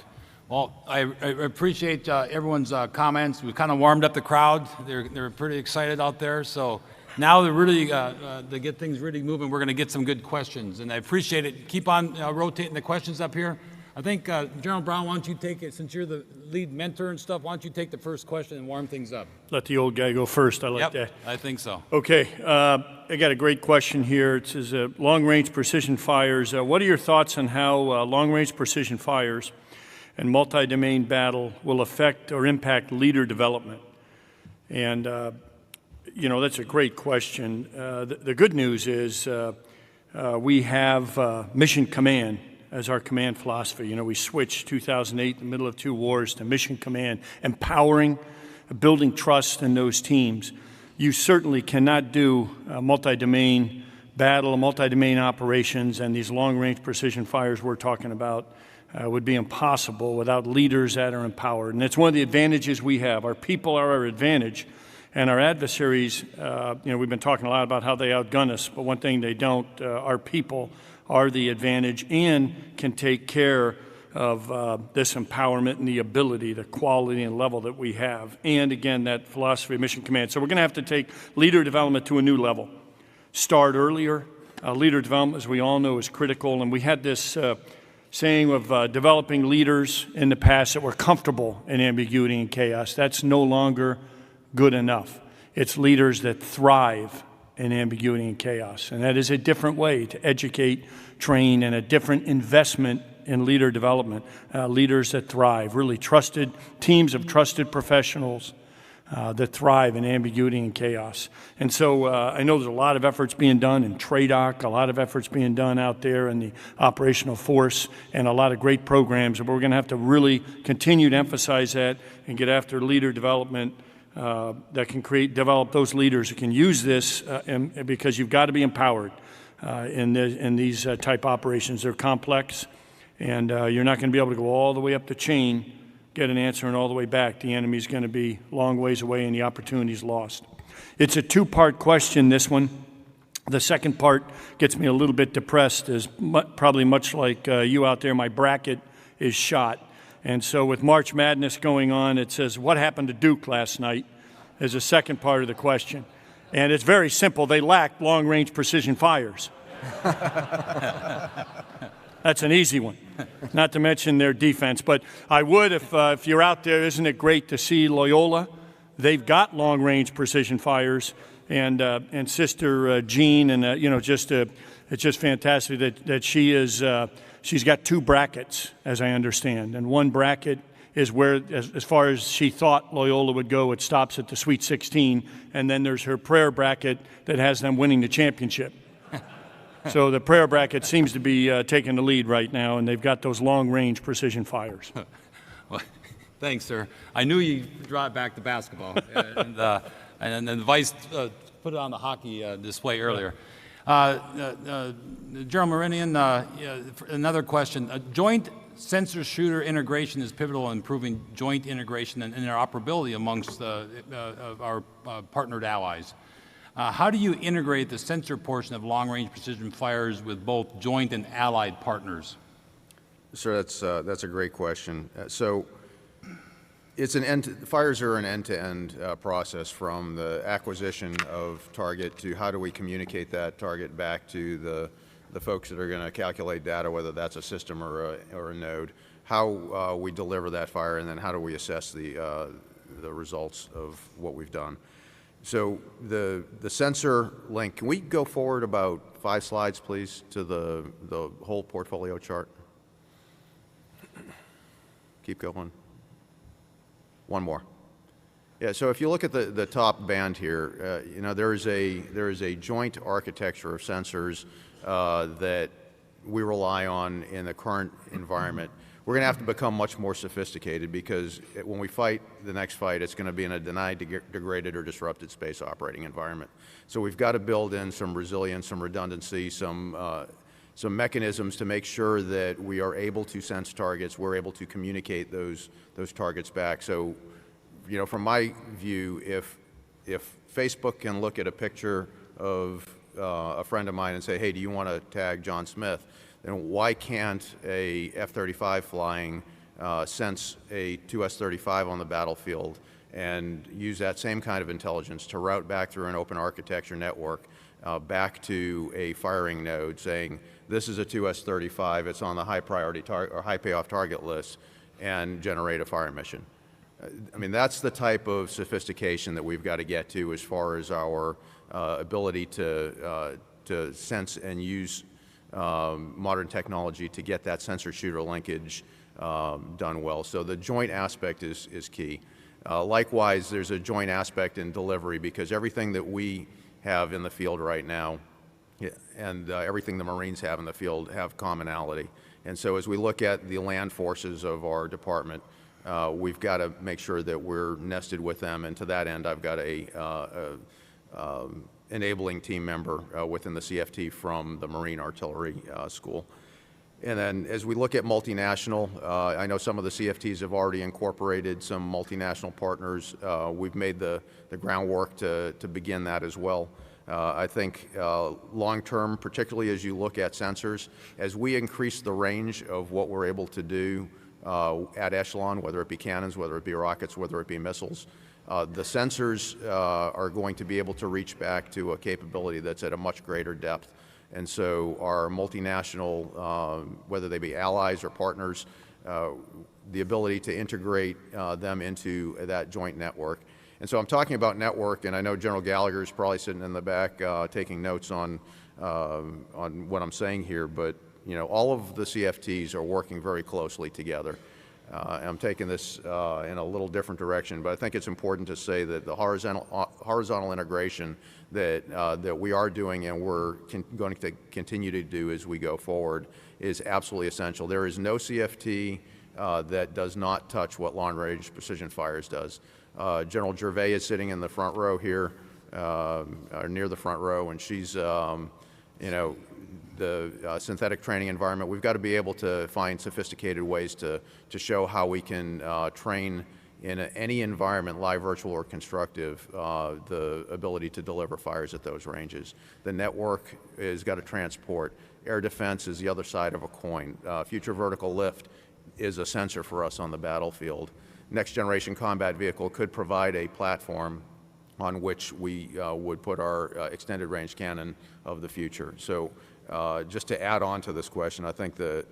Well, I appreciate everyone's comments. We kind of warmed up the crowd. They're pretty excited out there. So now they're really, to get things really moving, we're going to get some good questions. And I appreciate it. Keep on rotating the questions up here. I think, General Brown, why don't you take it, since you're the lead mentor and stuff, why don't you take the first question and warm things up? Let the old guy go first. I like that. I think so. Okay, I got a great question here. It says, long-range precision fires. What are your thoughts on how long-range precision fires and multi-domain battle will affect or impact leader development? And, you know, that's a great question. The good news is we have mission command as our command philosophy. You know, we switched 2008 in the middle of 2 wars to mission command, empowering, building trust in those teams. You certainly cannot do multi-domain battle, multi-domain operations, and these long-range precision fires we're talking about would be impossible without leaders that are empowered. And it's one of the advantages we have. Our people are our advantage, and our adversaries, you know, we've been talking a lot about how they outgun us, but one thing they don't, our people are the advantage and can take care of this empowerment and the ability, the quality and level that we have. And again, that philosophy of mission command. So we're going to have to take leader development to a new level. Start earlier. Leader development, as we all know, is critical. And we had this saying of developing leaders in the past that were comfortable in ambiguity and chaos. That's no longer good enough. It's leaders that thrive in ambiguity and chaos. And that is a different way to educate, train, and a different investment in leader development. Leaders that thrive, really trusted, teams of trusted professionals that thrive in ambiguity and chaos. And so I know there's a lot of efforts being done in TRADOC, a lot of efforts being done out there in the operational force, and a lot of great programs. But we're going to have to really continue to emphasize that and get after leader development that can develop those leaders who can use this, because you've got to be empowered in these type operations. They're complex, and you're not going to be able to go all the way up the chain, get an answer, and all the way back. The enemy's going to be long ways away, and the opportunity's lost. It's a 2-part question, this one. The second part gets me a little bit depressed, as probably much like you out there, my bracket is shot. And so with March Madness going on, it says, what happened to Duke last night, is the second part of the question. And it's very simple. They lacked long-range precision fires. That's an easy one, not to mention their defense. But I would, if you're out there, isn't it great to see Loyola? They've got long-range precision fires. And Sister Jean, and you know, it's just fantastic that she is. She's got 2 brackets, as I understand, and one bracket is where, as far as she thought Loyola would go, it stops at the Sweet 16, and then there's her prayer bracket that has them winning the championship. So the prayer bracket seems to be taking the lead right now, and they've got those long-range precision fires. Well, thanks, sir. I knew you'd draw it back to basketball, and the Vice put it on the hockey display earlier. General Meridian, another question. Joint sensor shooter integration is pivotal in improving joint integration and interoperability amongst our partnered allies. How do you integrate the sensor portion of long-range precision fires with both joint and allied partners? Sir, that's a great question. So it's fires are an end-to-end process, from the acquisition of target to how do we communicate that target back to the folks that are going to calculate data, whether that's a system or a node, how we deliver that fire, and then how do we assess the results of what we've done. So the sensor link, can we go forward about 5 slides, please, to the whole portfolio chart? Keep going. One more. Yeah, so if you look at the top band here, you know, there is a joint architecture of sensors that we rely on in the current environment. We're going to have to become much more sophisticated, because when we fight the next fight, it's going to be in a denied, degraded, or disrupted space operating environment. So we've got to build in some resilience, some redundancy, some mechanisms to make sure that we are able to sense targets, we're able to communicate those targets back. So, you know, from my view, if Facebook can look at a picture of a friend of mine and say, hey, do you want to tag John Smith? Then why can't a F-35 flying sense a 2S-35 on the battlefield and use that same kind of intelligence to route back through an open architecture network back to a firing node saying, this is a 2S35, it's on the high priority or high payoff target list, and generate a fire mission. I mean, that's the type of sophistication that we've got to get to as far as our ability to sense and use modern technology to get that sensor-shooter linkage done well. So the joint aspect is key. Likewise, there's a joint aspect in delivery, because everything that we have in the field right now and everything the Marines have in the field have commonality. And so as we look at the land forces of our department, we've got to make sure that we're nested with them. And to that end, I've got a enabling team member within the CFT from the Marine Artillery School. And then as we look at multinational, I know some of the CFTs have already incorporated some multinational partners. We've made the groundwork to begin that as well. I think long-term, particularly as you look at sensors, as we increase the range of what we're able to do at echelon, whether it be cannons, whether it be rockets, whether it be missiles, the sensors are going to be able to reach back to a capability that's at a much greater depth. And so our multinational, whether they be allies or partners, the ability to integrate them into that joint network. And so I'm talking about network, and I know General Gallagher is probably sitting in the back taking notes on what I'm saying here, but you know, all of the CFTs are working very closely together. I'm taking this in a little different direction, but I think it's important to say that the horizontal integration that we are doing and we're going to continue to do as we go forward is absolutely essential. There is no CFT that does not touch what long-range precision fires does. General Gervais is sitting in the front row here, or near the front row, and she's, you know, the synthetic training environment. We've got to be able to find sophisticated ways to show how we can train in any environment, live, virtual, or constructive, the ability to deliver fires at those ranges. The network has got to transport. Air defense is the other side of a coin. Future vertical lift is a sensor for us on the battlefield. Next generation combat vehicle could provide a platform on which we would put our extended range cannon of the future. So just to add on to this question, I think that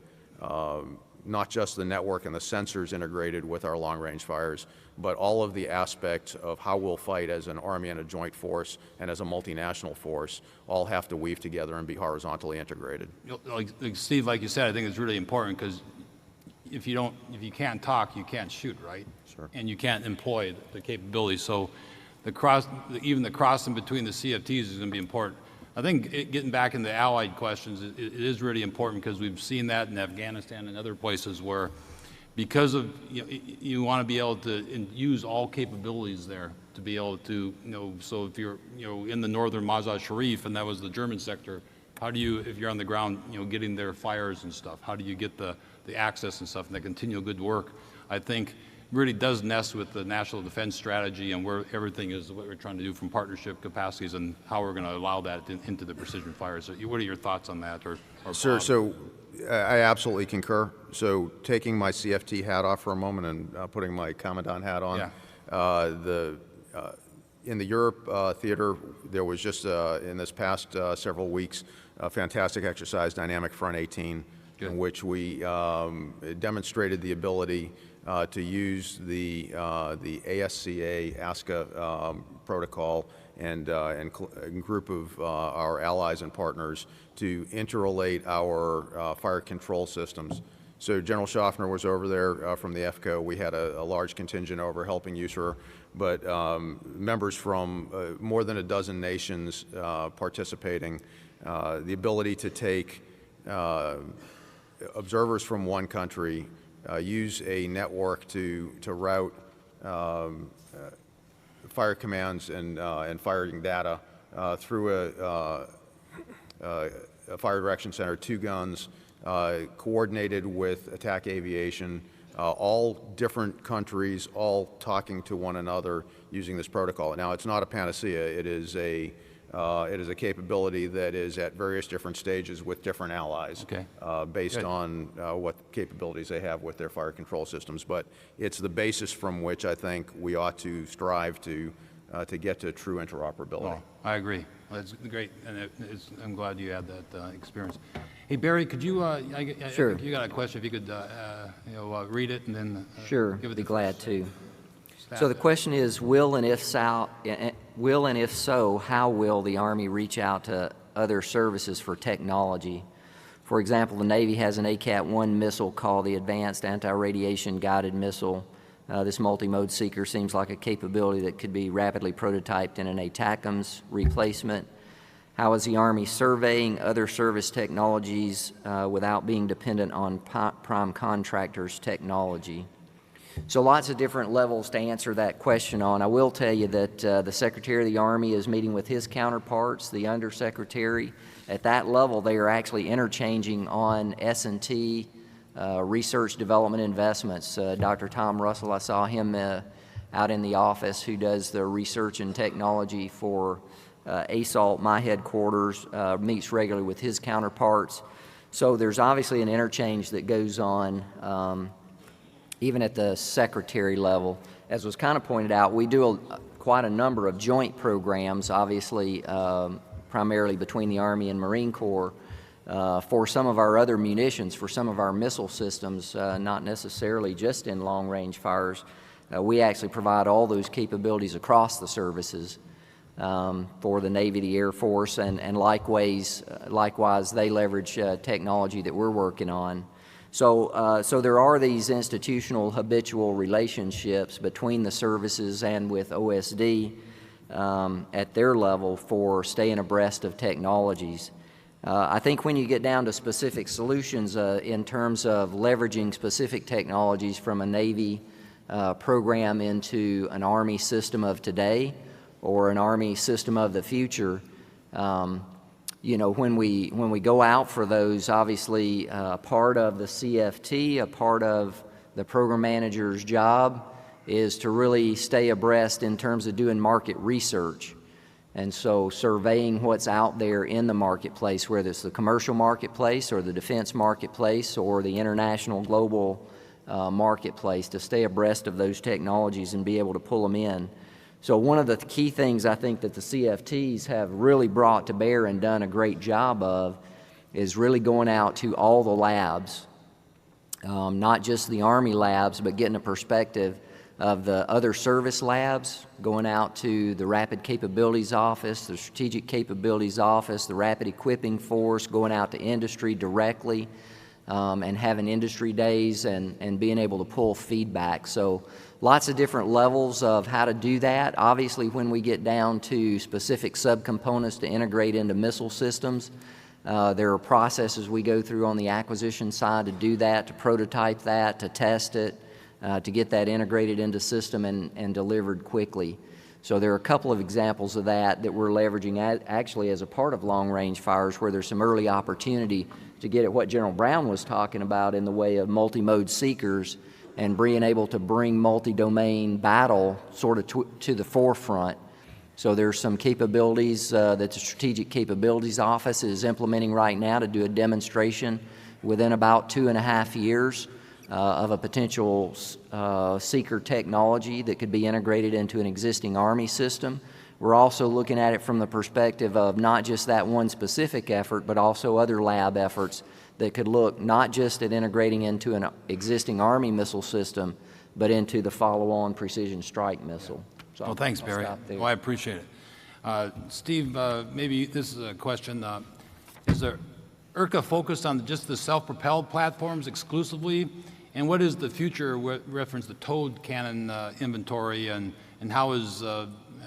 not just the network and the sensors integrated with our long-range fires, but all of the aspects of how we'll fight as an Army and a joint force and as a multinational force all have to weave together and be horizontally integrated. Like Steve, like you said, I think it's really important, because if you can't talk, you can't shoot, right? Sure. And you can't employ the capability. So even the crossing between the CFTs is going to be important. I think getting back into allied questions, it is really important, because we've seen that in Afghanistan and other places where, because of, you want to be able to use all capabilities there to be able to, so if you're, in the northern Mazar Sharif, and that was the German sector, how do you, if you're on the ground, getting their fires and stuff, how do you get the access and stuff, and the continual good work, I think really does nest with the national defense strategy and where everything is, what we're trying to do from partnership capacities and how we're going to allow that into the precision fires. So what are your thoughts on that? Or Sir, so I absolutely concur. So taking my CFT hat off for a moment and putting my Commandant hat on, yeah. In the Europe theater, there was just in this past several weeks a fantastic exercise, Dynamic Front 18, Good. in which we demonstrated the ability to use the ASCA, ASCA protocol and group of our allies and partners to interrelate our fire control systems. So General Schaffner was over there from the FCO. We had a large contingent over helping USAR, but members from more than a dozen nations participating. The ability to take observers from one country, use a network to route fire commands and firing data through a fire direction center, 2 guns, coordinated with attack aviation, all different countries, all talking to one another using this protocol. Now, it's not a panacea. It is a capability that is at various different stages with different allies, okay. Based Good. on what capabilities they have with their fire control systems. But it's the basis from which I think we ought to strive to get to true interoperability. Oh, I agree. Well, that's great, and I'm glad you had that experience. Hey, Barry, could you, Sure. I think you got a question, if you could, read it and then Sure, give it be the glad first, to. stab So the at it. question is, will and if so, how will the Army reach out to other services for technology? For example, the Navy has an ACAT-1 missile called the Advanced Anti-Radiation Guided Missile. This multi-mode seeker seems like a capability that could be rapidly prototyped in an ATACMS replacement. How is the Army surveying other service technologies without being dependent on prime contractors' technology? So lots of different levels to answer that question on. I will tell you that the Secretary of the Army is meeting with his counterparts, the Undersecretary. At that level, they are actually interchanging on S&T, research development investments. Dr. Tom Russell, I saw him out in the office, who does the research and technology for ASALT, my headquarters, meets regularly with his counterparts. So there's obviously an interchange that goes on even at the secretary level. As was kind of pointed out, we do quite a number of joint programs, obviously primarily between the Army and Marine Corps, for some of our other munitions, for some of our missile systems, not necessarily just in long-range fires. We actually provide all those capabilities across the services for the Navy, the Air Force, and likewise they leverage technology that we're working on. So there are these institutional habitual relationships between the services and with OSD at their level for staying abreast of technologies. I think when you get down to specific solutions in terms of leveraging specific technologies from a Navy program into an Army system of today or an Army system of the future, you know, when we go out for those, obviously a part of the CFT, a part of the program manager's job is to really stay abreast in terms of doing market research. And so surveying what's out there in the marketplace, whether it's the commercial marketplace or the defense marketplace or the international global marketplace, to stay abreast of those technologies and be able to pull them in. So one of the key things I think that the CFTs have really brought to bear and done a great job of is really going out to all the labs, not just the Army labs, but getting a perspective of the other service labs, going out to the Rapid Capabilities Office, the Strategic Capabilities Office, the Rapid Equipping Force, going out to industry directly and having industry days and being able to pull feedback. So lots of different levels of how to do that. Obviously, when we get down to specific subcomponents to integrate into missile systems, there are processes we go through on the acquisition side to do that, to prototype that, to test it, to get that integrated into system and delivered quickly. So there are a couple of examples of that we're leveraging actually as a part of long-range fires, where there's some early opportunity to get at what General Brown was talking about in the way of multi-mode seekers and being able to bring multi-domain battle sort of to the forefront. So there's some capabilities that the Strategic Capabilities Office is implementing right now to do a demonstration within about 2.5 years of a potential seeker technology that could be integrated into an existing Army system. We're also looking at it from the perspective of not just that one specific effort, but also other lab efforts that could look not just at integrating into an existing Army missile system, but into the follow-on precision strike missile. So well, thanks, I'll Barry. stop there. Well, I appreciate it. Steve, maybe this is a question. Is there IRCA focused on just the self-propelled platforms exclusively? And what is the future with reference to towed cannon inventory, and how is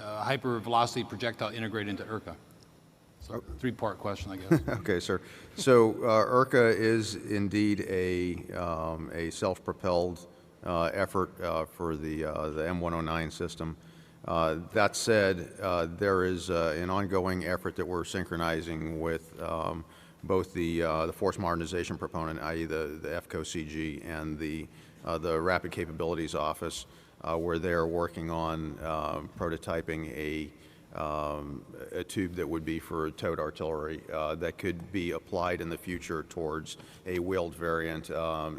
hypervelocity projectile integrated into IRCA? So three-part question, I guess. Okay, sir. So IRCA is indeed a self-propelled effort for the M109 system. That said, there is an ongoing effort that we're synchronizing with both the Force Modernization Proponent, i.e. the FCO-CG, and the Rapid Capabilities Office, where they're working on prototyping a tube that would be for towed artillery that could be applied in the future towards a wheeled variant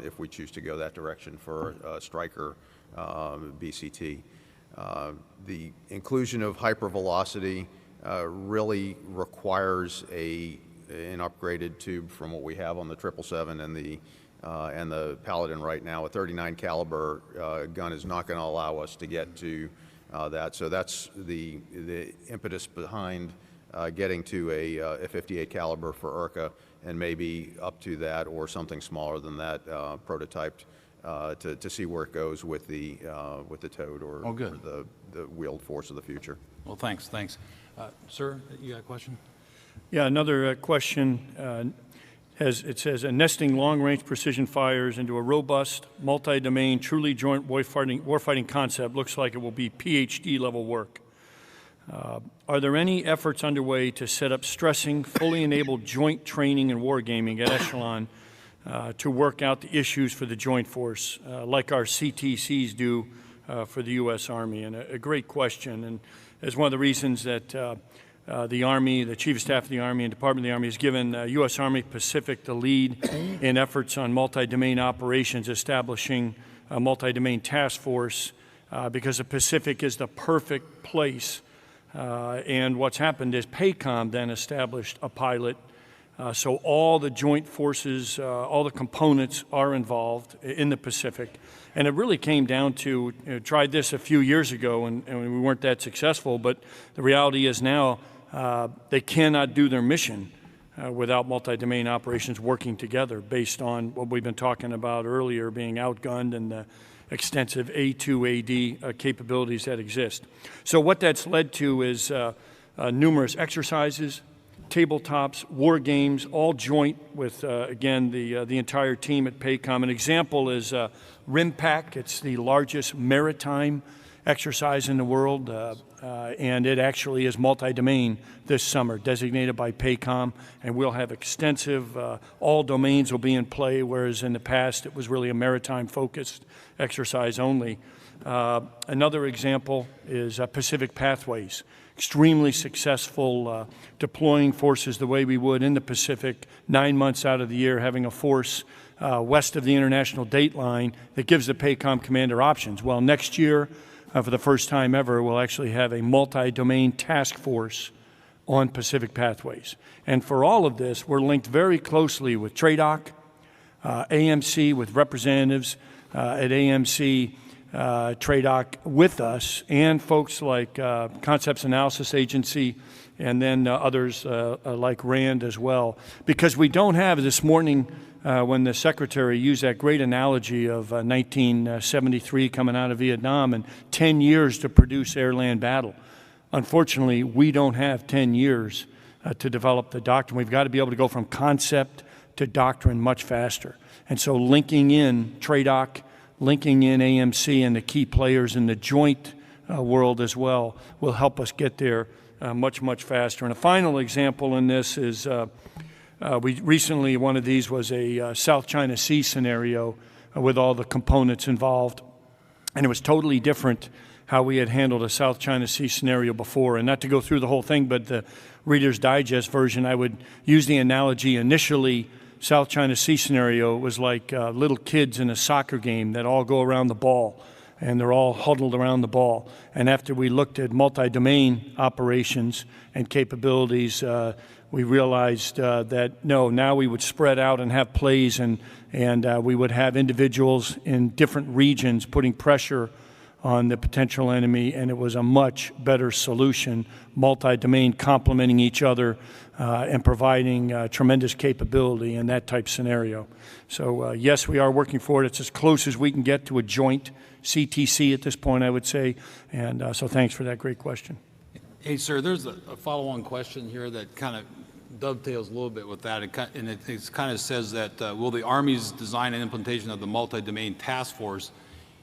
if we choose to go that direction for Stryker BCT. The inclusion of hypervelocity really requires an upgraded tube from what we have on the 777 and the Paladin right now. A 39 caliber gun is not going to allow us to get to that. So that's the impetus behind getting to a 58 caliber for IRCA, and maybe up to that or something smaller than that, prototyped to see where it goes with the towed or, Oh, good. or the wheeled force of the future. Well, thanks. Sir, you got a question? Yeah, another question. It says, nesting long-range precision fires into a robust, multi-domain, truly joint warfighting concept looks like it will be PhD-level work. Are there any efforts underway to set up stressing, fully enabled joint training and wargaming at Echelon to work out the issues for the joint force, like our CTCs do for the U.S. Army? And a great question, and as one of the reasons that the Army, the Chief of Staff of the Army and Department of the Army has given U.S. Army Pacific the lead in efforts on multi-domain operations, establishing a multi-domain task force because the Pacific is the perfect place. And what's happened is PACOM then established a pilot. So all the joint forces, all the components are involved in the Pacific. And it really came down to, tried this a few years ago and we weren't that successful, but the reality is now they cannot do their mission without multi-domain operations working together based on what we've been talking about earlier, being outgunned and the extensive A2AD capabilities that exist. So what that's led to is numerous exercises, tabletops, war games, all joint with, again, the entire team at PACOM. An example is RIMPAC. It's the largest maritime exercise in the world, and it actually is multi-domain this summer, designated by PACOM, and we'll have extensive, all domains will be in play, whereas in the past it was really a maritime-focused exercise only. Another example is Pacific Pathways. Extremely successful deploying forces the way we would in the Pacific 9 months out of the year, having a force west of the international date line that gives the PACOM commander options. Well, next year, for the first time ever, we'll actually have a multi-domain task force on Pacific Pathways. And for all of this, we're linked very closely with TRADOC, AMC, with representatives at AMC, TRADOC with us, and folks like Concepts Analysis Agency, and then others like RAND as well. Because we don't have this morning, when the Secretary used that great analogy of 1973 coming out of Vietnam and 10 years to produce air-land battle. Unfortunately, we don't have 10 years to develop the doctrine. We've got to be able to go from concept to doctrine much faster. And so linking in TRADOC, linking in AMC and the key players in the joint world as well will help us get there much, much faster. And a final example in this is we recently, one of these was a South China Sea scenario with all the components involved. And it was totally different how we had handled a South China Sea scenario before. And not to go through the whole thing, but the Reader's Digest version, I would use the analogy initially. South China Sea scenario was like little kids in a soccer game that all go around the ball, and they're all huddled around the ball. And after we looked at multi-domain operations and capabilities, we realized that no, now we would spread out and have plays, and we would have individuals in different regions putting pressure on the potential enemy, and it was a much better solution, multi-domain complementing each other and providing tremendous capability in that type scenario. So yes, we are working for it. It's as close as we can get to a joint CTC at this point, I would say, and so thanks for that great question. Hey, sir, there's a follow-on question here that kind of dovetails a little bit with that, and it kind of says that will the Army's design and implementation of the multi-domain task force,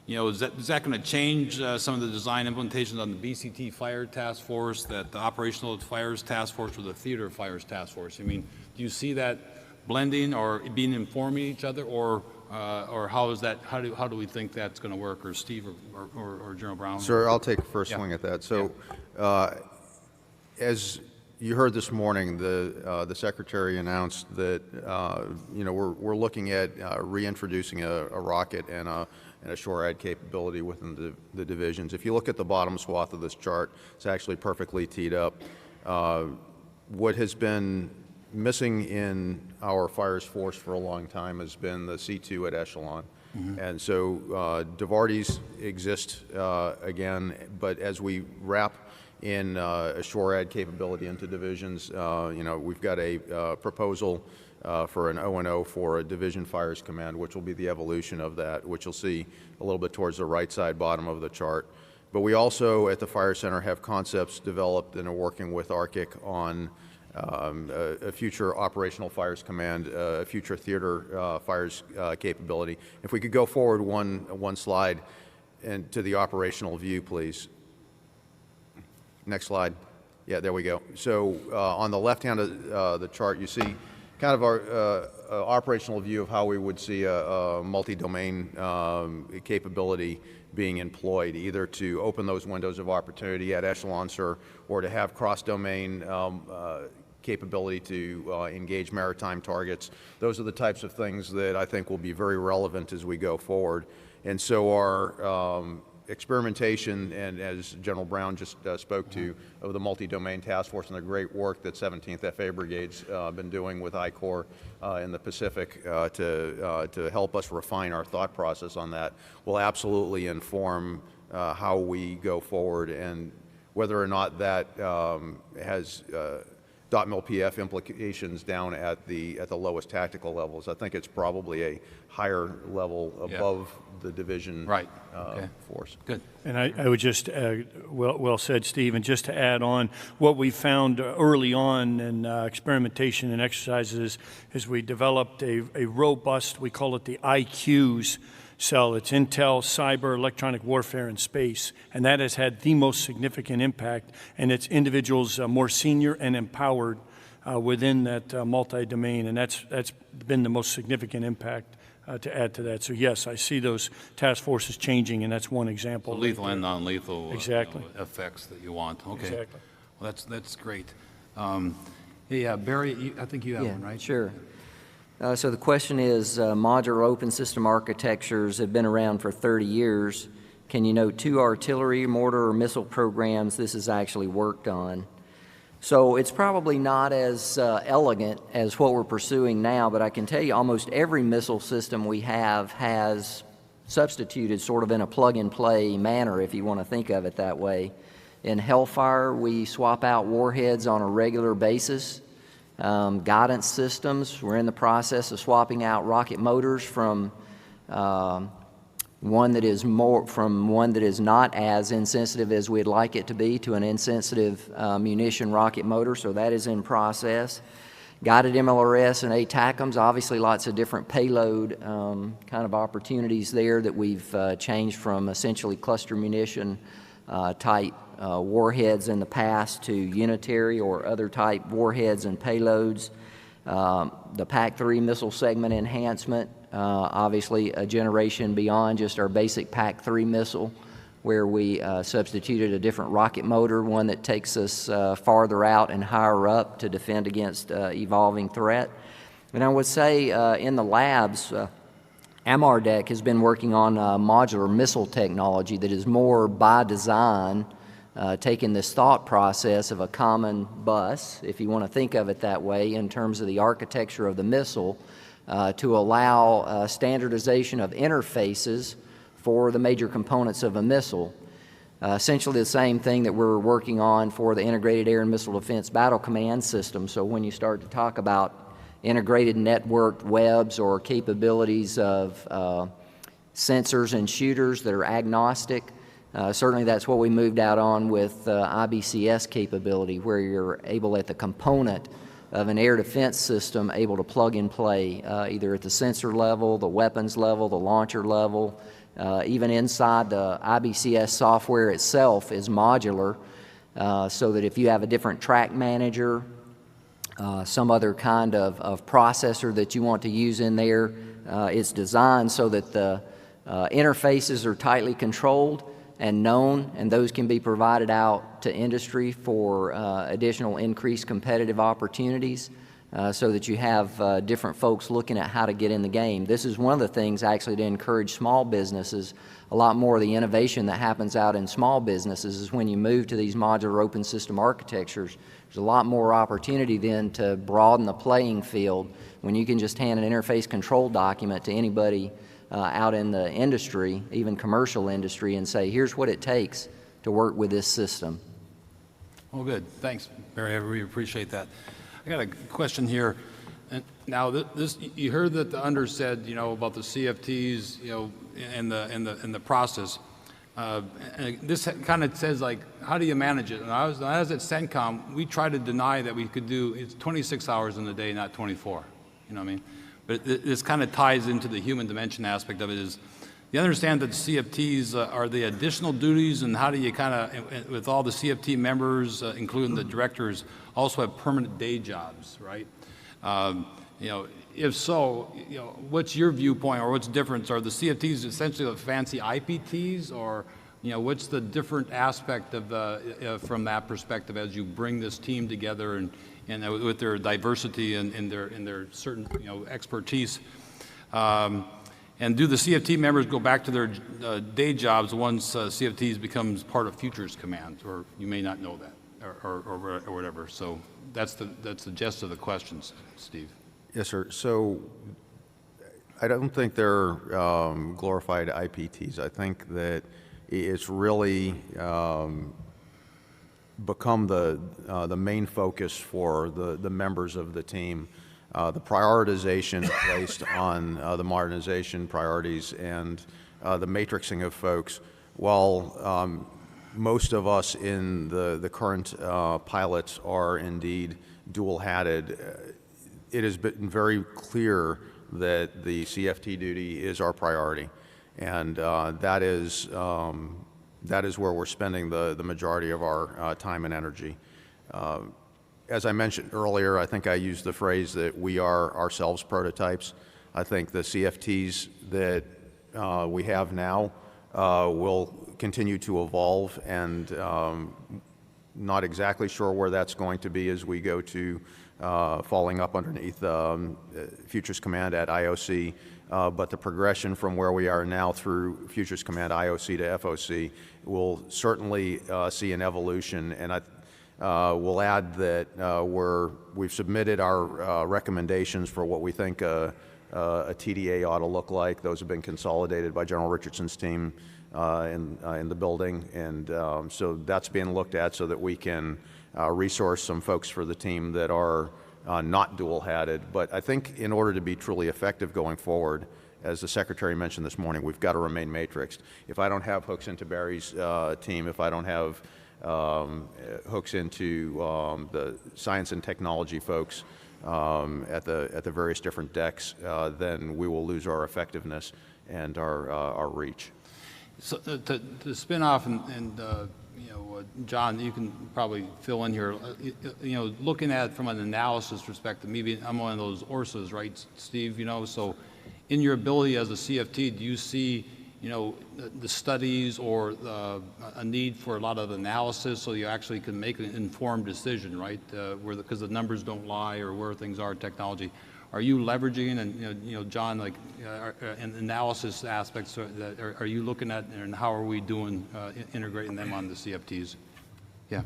you know, is that going to change some of the design implementations on the BCT Fire Task Force, that the Operational Fires Task Force, or the Theater Fires Task Force? I mean, do you see that blending or being informing each other, or how is that? How do we think that's going to work? Or Steve or General Brown? Sir, I'll take first swing at that. So, as you heard this morning, the Secretary announced that you know, we're looking at reintroducing a rocket and a SHORAD capability within the divisions. If you look at the bottom swath of this chart, it's actually perfectly teed up. What has been missing in our fires force for a long time has been the C2 at echelon. And so DeVarties exist again, but as we wrap in a SHORAD capability into divisions, we've got a proposal for an O&O for a division fires command, which will be the evolution of that, which you'll see a little bit towards the right side bottom of the chart. But we also at the Fire Center have concepts developed and are working with ARCIC on a future operational fires command, a future theater fires capability. If we could go forward one slide and to the operational view, please. Next slide. Yeah, there we go. So on the left hand of the chart, you see kind of our operational view of how we would see a multi-domain capability being employed, either to open those windows of opportunity at echelon, sir, or to have cross-domain capability to engage maritime targets. Those are the types of things that I think will be very relevant as we go forward. And so our experimentation, and as General Brown just spoke to, of the multi-domain task force and the great work that 17th FA Brigade's been doing with I-Corps in the Pacific to help us refine our thought process on that will absolutely inform how we go forward, and whether or not that has .mil PF implications down at the lowest tactical levels. I think it's probably a higher level above the division force. Good. And I would just, well said, Steve, and just to add on, what we found early on in experimentation and exercises is we developed a robust, we call it the IQs cell. It's Intel, Cyber, Electronic Warfare, and Space, and that has had the most significant impact, and it's individuals more senior and empowered within that multi-domain, and that's been the most significant impact to add to that. So yes, I see those task forces changing, and that's one example. So lethal and non-lethal exactly. Effects that you want. Okay. Exactly. Well, that's great. Yeah, Barry, I think you have one, right? Sure. So the question is, modular open system architectures have been around for 30 years. Can you note 2 artillery, mortar, or missile programs this is actually worked on? So it's probably not as elegant as what we're pursuing now, but I can tell you almost every missile system we have has substituted sort of in a plug-and-play manner, if you want to think of it that way. In Hellfire, we swap out warheads on a regular basis. Guidance systems, we're in the process of swapping out rocket motors from one that is not as insensitive as we'd like it to be to an insensitive munition rocket motor, so that is in process. Guided MLRS and ATACMs, obviously lots of different payload kind of opportunities there that we've changed from essentially cluster munition type warheads in the past to unitary or other type warheads and payloads. The PAC-3 missile segment enhancement, obviously a generation beyond just our basic PAC-3 missile, where we substituted a different rocket motor, one that takes us farther out and higher up to defend against evolving threat. And I would say in the labs, AMARDEC has been working on modular missile technology that is more by design, taking this thought process of a common bus, if you want to think of it that way, in terms of the architecture of the missile, to allow standardization of interfaces for the major components of a missile. Essentially the same thing that we're working on for the Integrated Air and Missile Defense Battle Command System. So when you start to talk about integrated networked webs or capabilities of sensors and shooters that are agnostic, certainly that's what we moved out on with IBCS capability, where you're able at the component of an air defense system able to plug and play either at the sensor level, the weapons level, the launcher level, even inside the IBCS software itself is modular, so that if you have a different track manager, some other kind of processor that you want to use in there, it's designed so that the interfaces are tightly controlled and known, and those can be provided out to industry for additional increased competitive opportunities. so that you have different folks looking at how to get in the game. This is one of the things actually to encourage small businesses. A lot more of the innovation that happens out in small businesses is when you move to these modular open system architectures. There's a lot more opportunity then to broaden the playing field when you can just hand an interface control document to anybody out in the industry, even commercial industry, and say, here's what it takes to work with this system. Well, good. Thanks, Barry. I really appreciate that. I got a question here. And now, you heard that the under said, about the CFTs, and the process. And this kind of says, like, how do you manage it? And I was at CENTCOM, we tried to deny that we could do, it's 26 hours in the day, not 24. You know what I mean? But this kind of ties into the human dimension aspect of it. Is you understand that the CFTs are the additional duties, and how do you kind of, with all the CFT members, including the directors, also have permanent day jobs, right? If so, what's your viewpoint, or what's different? Are the CFTs essentially the fancy IPTs, or what's the different aspect of from that perspective as you bring this team together and with their diversity and their certain expertise? And do the CFT members go back to their day jobs once CFTs becomes part of Futures Command, or you may not know that, or whatever? So that's the gist of the questions, Steve. Yes, sir. So I don't think they're glorified IPTs. I think that it's really become the main focus for the members of the team. The prioritization placed on the modernization priorities and the matrixing of folks. While most of us in the current pilots are indeed dual-hatted, it has been very clear that the CFT duty is our priority, and that is where we're spending the majority of our time and energy. As I mentioned earlier, I think I used the phrase that we are ourselves prototypes. I think the CFTs that we have now will continue to evolve, and not exactly sure where that's going to be as we go to falling up underneath Futures Command at IOC, but the progression from where we are now through Futures Command IOC to FOC will certainly see an evolution. And we'll add that we've submitted our recommendations for what we think a TDA ought to look like. Those have been consolidated by General Richardson's team in the building, and so that's being looked at so that we can resource some folks for the team that are not dual-hatted. But I think in order to be truly effective going forward, as the Secretary mentioned this morning, we've got to remain matrixed. If I don't have hooks into Barry's team, if I don't have hooks into the science and technology folks at the various different decks, then we will lose our effectiveness and our reach. So to spin off and John, you can probably fill in here. Looking at it from an analysis perspective, maybe I'm one of those ORSAs, right, Steve? So in your ability as a CFT, do you see, the studies or a need for a lot of analysis so you actually can make an informed decision, right? Because the numbers don't lie, or where things are, technology. Are you leveraging, and John, like in analysis aspects, are you looking at, and how are we doing integrating them on the CFTs? Yeah.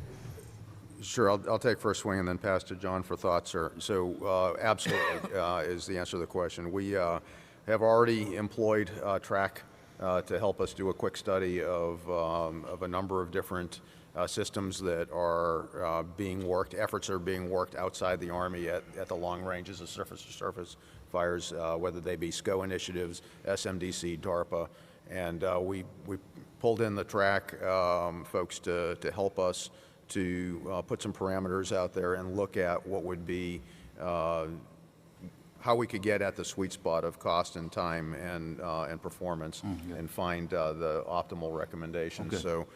Sure, I'll take first swing and then pass to John for thoughts, sir. So absolutely is the answer to the question. We have already employed TRAC to help us do a quick study of a number of different systems that are being worked, efforts are being worked outside the Army at the long ranges of surface-to-surface fires, whether they be SCO initiatives, SMDC, DARPA, and we pulled in the TRAC folks to help us to put some parameters out there and look at what would be how we could get at the sweet spot of cost and time and performance and find the optimal recommendations. Okay. So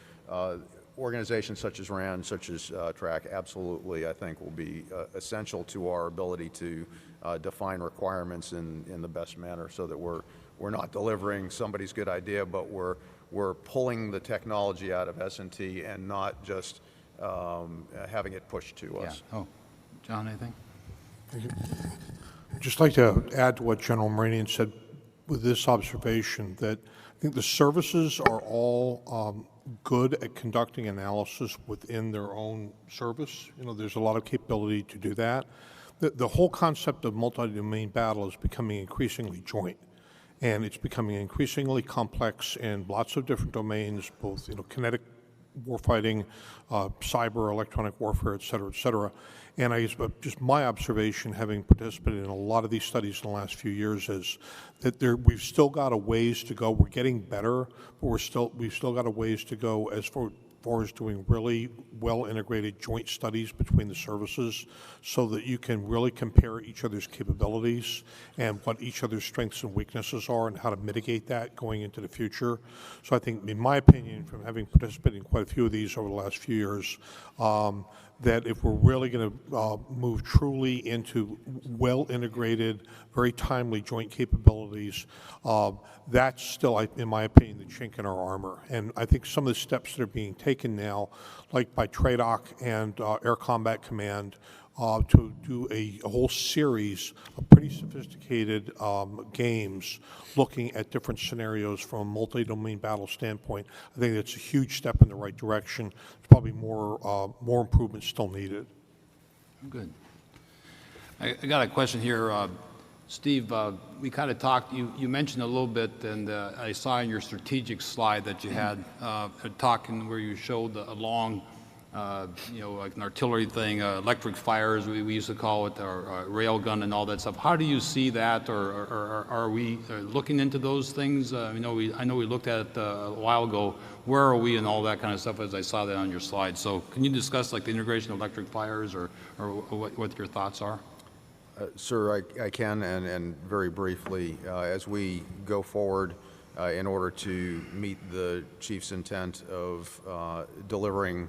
organizations such as RAND, such as TRAC, absolutely, I think, will be essential to our ability to define requirements in the best manner, so that we're not delivering somebody's good idea, but we're pulling the technology out of S&T and not just having it pushed to us. Yeah. Oh, John, anything? I'd just like to add to what General Maranian said with this observation that I think the services are all good at conducting analysis within their own service. You know, there's a lot of capability to do that. The whole concept of multi-domain battle is becoming increasingly joint, and it's becoming increasingly complex in lots of different domains, both, you know, kinetic warfighting, cyber, electronic warfare, et cetera, and I guess just my observation, having participated in a lot of these studies in the last few years, is that we've still got a ways to go. We're getting better, but we've still got a ways to go as far as doing really well integrated joint studies between the services so that you can really compare each other's capabilities and what each other's strengths and weaknesses are and how to mitigate that going into the future. So I think, in my opinion, from having participated in quite a few of these over the last few years, that if we're really going to move truly into well-integrated, very timely joint capabilities, that's still, in my opinion, the chink in our armor. And I think some of the steps that are being taken now, like by TRADOC and Air Combat Command, to do a whole series of pretty sophisticated games looking at different scenarios from a multi-domain battle standpoint. I think that's a huge step in the right direction. There's probably more improvement still needed. Good. I got a question here. Steve, we kind of talked, you mentioned a little bit, and I saw in your strategic slide that you had talking where you showed a long, you know, like an artillery thing, electric fires, we used to call it, or rail gun and all that stuff. How do you see that, or are we looking into those things? I know we looked at it a while ago. Where are we and all that kind of stuff, as I saw that on your slide? So can you discuss like the integration of electric fires, or what your thoughts are? Sir, I can, and very briefly, as we go forward in order to meet the Chief's intent of delivering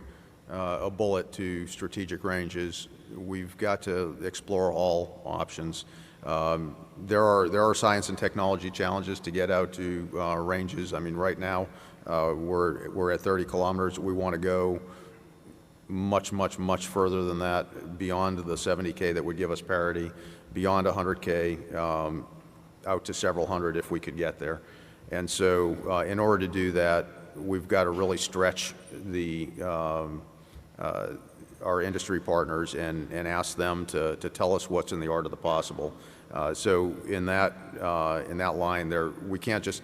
a bullet to strategic ranges, we've got to explore all options. There are science and technology challenges to get out to ranges. I mean, right now we're at 30 kilometers. We want to go much further than that, beyond the 70K that would give us parity, beyond 100K, out to several hundred if we could get there. And so in order to do that, we've got to really stretch our industry partners and ask them to tell us what's in the art of the possible. So in that line there, we can't just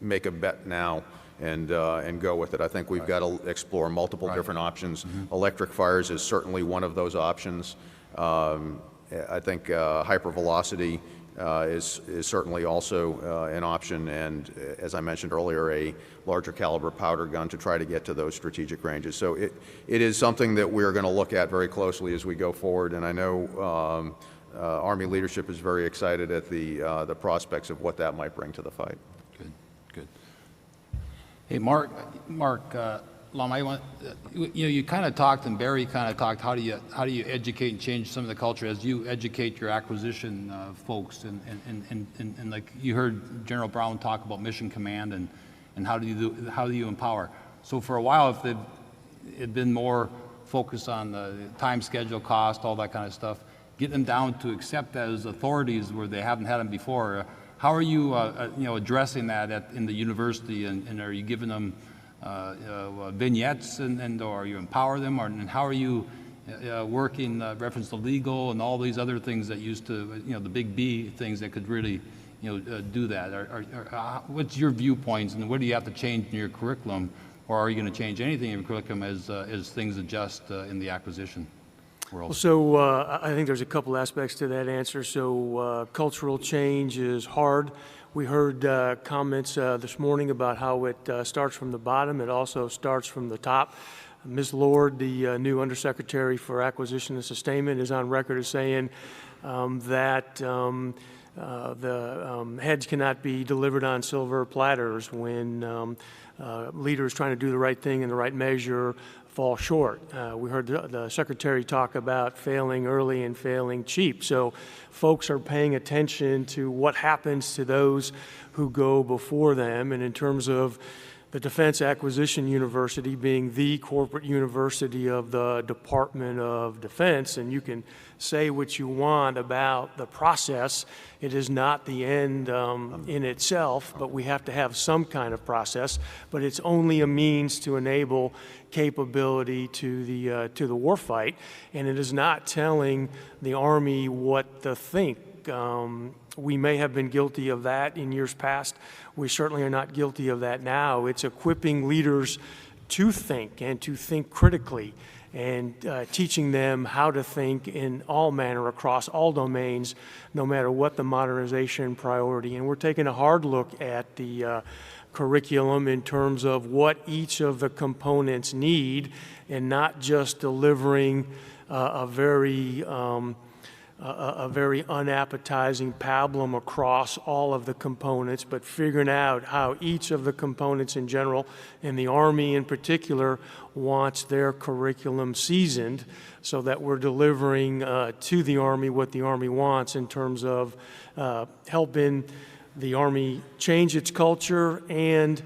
make a bet now and go with it. I think we've got to explore multiple different options. Electric fires is certainly one of those options. I think hypervelocity is certainly also an option, and as I mentioned earlier, a larger caliber powder gun to try to get to those strategic ranges. So it is something that we're going to look at very closely as we go forward, and I know Army leadership is very excited at the prospects of what that might bring to the fight. Good. Hey, Mark, Lum, you kind of talked, and Barry kind of talked. How do you educate and change some of the culture as you educate your acquisition folks, and like you heard General Brown talk about mission command, and how do you empower? So for a while, if it had been more focused on the time, schedule, cost, all that kind of stuff, get them down to accept that as authorities where they haven't had them before. How are you, addressing that in the university, and are you giving them vignettes, and or you empower them, and how are you working reference to legal and all these other things that used to, the big B things that could really, do that? What's your viewpoints, and what do you have to change in your curriculum, or are you going to change anything in your curriculum as things adjust in the acquisition world? So I think there's a couple aspects to that answer. So cultural change is hard. We heard comments this morning about how it starts from the bottom. It also starts from the top. Ms. Lord, the new Undersecretary for Acquisition and Sustainment, is on record as saying that the heads cannot be delivered on silver platters when leaders trying to do the right thing in the right measure fall short. We heard the Secretary talk about failing early and failing cheap. So folks are paying attention to what happens to those who go before them. And in terms of the Defense Acquisition University being the corporate university of the Department of Defense, and you can say what you want about the process. It is not the end in itself, but we have to have some kind of process. But it's only a means to enable capability to the warfight, and it is not telling the Army what to think. We may have been guilty of that in years past. We certainly are not guilty of that now. It's equipping leaders to think and to think critically, and teaching them how to think in all manner across all domains, no matter what the modernization priority. And we're taking a hard look at the curriculum in terms of what each of the components need, and not just delivering a very unappetizing pablum across all of the components, but figuring out how each of the components in general, and the Army in particular, wants their curriculum seasoned, so that we're delivering to the Army what the Army wants in terms of helping the Army change its culture, and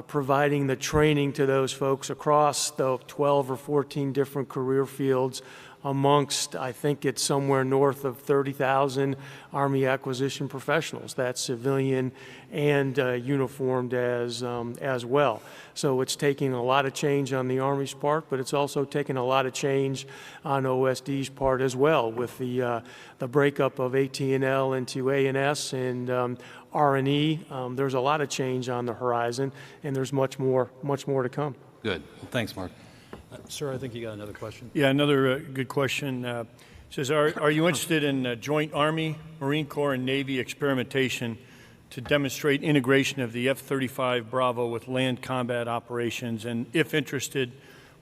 providing the training to those folks across the 12 or 14 different career fields amongst, I think it's somewhere north of 30,000 Army acquisition professionals. That's civilian and uniformed as well. So it's taking a lot of change on the Army's part, but it's also taking a lot of change on OSD's part as well, with the breakup of AT&L into A&S and R&E. There's a lot of change on the horizon, and there's much more to come. Good. Well, thanks, Mark. Sir, I think you got another question. Yeah, another good question. Says, are you interested in joint Army, Marine Corps, and Navy experimentation to demonstrate integration of the F-35 Bravo with land combat operations? And if interested,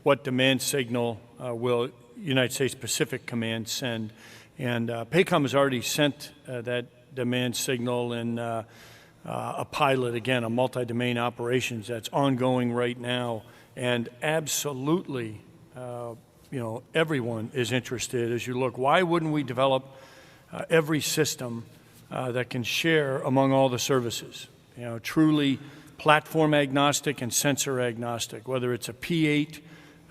what demand signal will United States Pacific Command send? And PACOM has already sent that demand signal in a pilot, again, a multi-domain operations that's ongoing right now. And absolutely, everyone is interested. As you look, why wouldn't we develop every system that can share among all the services? Truly platform agnostic and sensor agnostic, whether it's a P-8,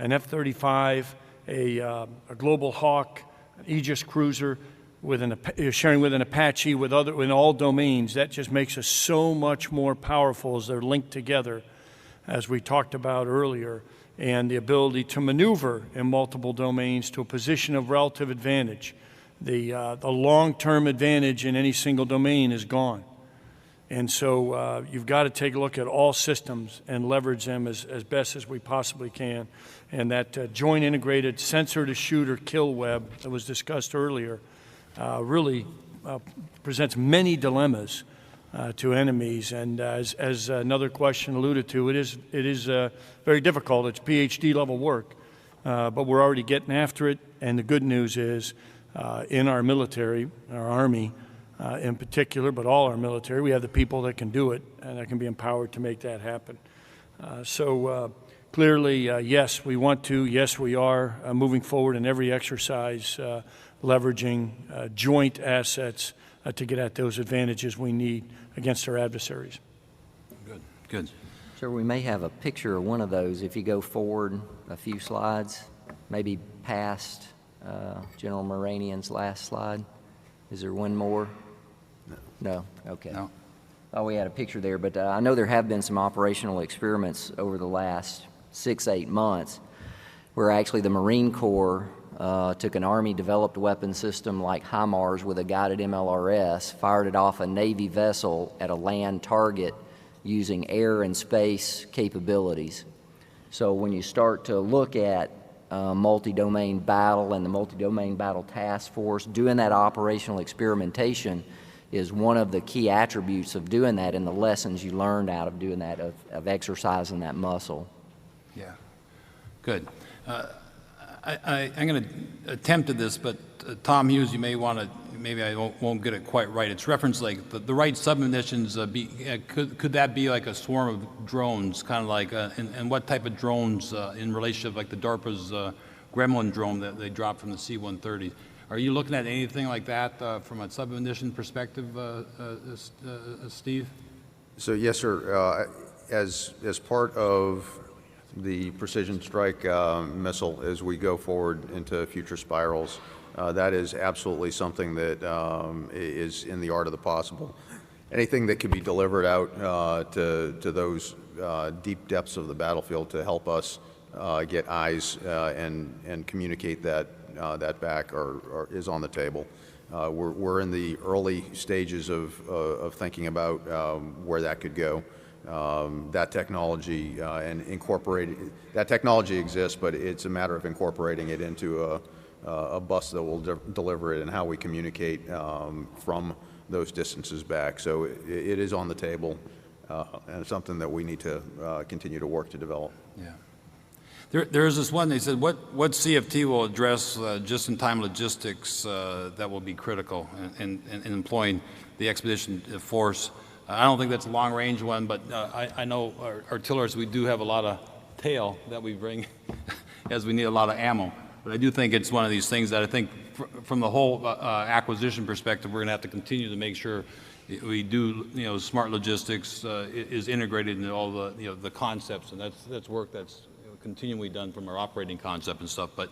an F-35, a Global Hawk, an Aegis cruiser, sharing with an Apache, in all domains. That just makes us so much more powerful as they're linked together, as we talked about earlier, and the ability to maneuver in multiple domains to a position of relative advantage. The long-term advantage in any single domain is gone. And so you've got to take a look at all systems and leverage them as best as we possibly can. And that joint integrated sensor-to-shooter-kill web that was discussed earlier really presents many dilemmas to enemies, and as another question alluded to, it is very difficult. It's PhD level work, but we're already getting after it. And the good news is, in our military, our Army in particular, but all our military, we have the people that can do it and that can be empowered to make that happen. So clearly, yes, we want to. Yes, we are moving forward in every exercise, leveraging joint assets to get at those advantages we need against our adversaries. Good. Sir, we may have a picture of one of those if you go forward a few slides, maybe past General Moranian's last slide. Is there one more? No? Okay. No. Oh, we had a picture there, but I know there have been some operational experiments over the last 6-8 months where actually the Marine Corps took an Army-developed weapon system like HIMARS with a guided MLRS, fired it off a Navy vessel at a land target using air and space capabilities. So when you start to look at multi-domain battle and the multi-domain battle task force, doing that operational experimentation is one of the key attributes of doing that, and the lessons you learned out of doing that, of exercising that muscle. Yeah. Good. I'm going to attempt at this, but Tom Hughes, you may want to, maybe I won't get it quite right. It's referenced like the right submunitions, could that be like a swarm of drones, kind of like, and what type of drones in relationship, like the DARPA's Gremlin drone that they dropped from the C-130? Are you looking at anything like that from a submunition perspective, Steve? So yes, sir. as part of the precision strike missile, as we go forward into future spirals, that is absolutely something that is in the art of the possible. Anything that could be delivered out to those deep depths of the battlefield to help us get eyes and communicate that back is on the table. We're in the early stages of thinking about where that could go. That technology and incorporating that technology exists, but it's a matter of incorporating it into a bus that will deliver it and how we communicate from those distances back. So it is on the table, and it's something that we need to continue to work to develop. Yeah. There is this one, they said, what CFT will address just-in-time logistics that will be critical in employing the expedition force? I don't think that's a long-range one, but I know our artillerists, we do have a lot of tail that we bring as we need a lot of ammo. But I do think it's one of these things that I think from the whole acquisition perspective, we're going to have to continue to make sure we do, smart logistics is integrated into all the, the concepts, and that's work that's continually done from our operating concept and stuff. But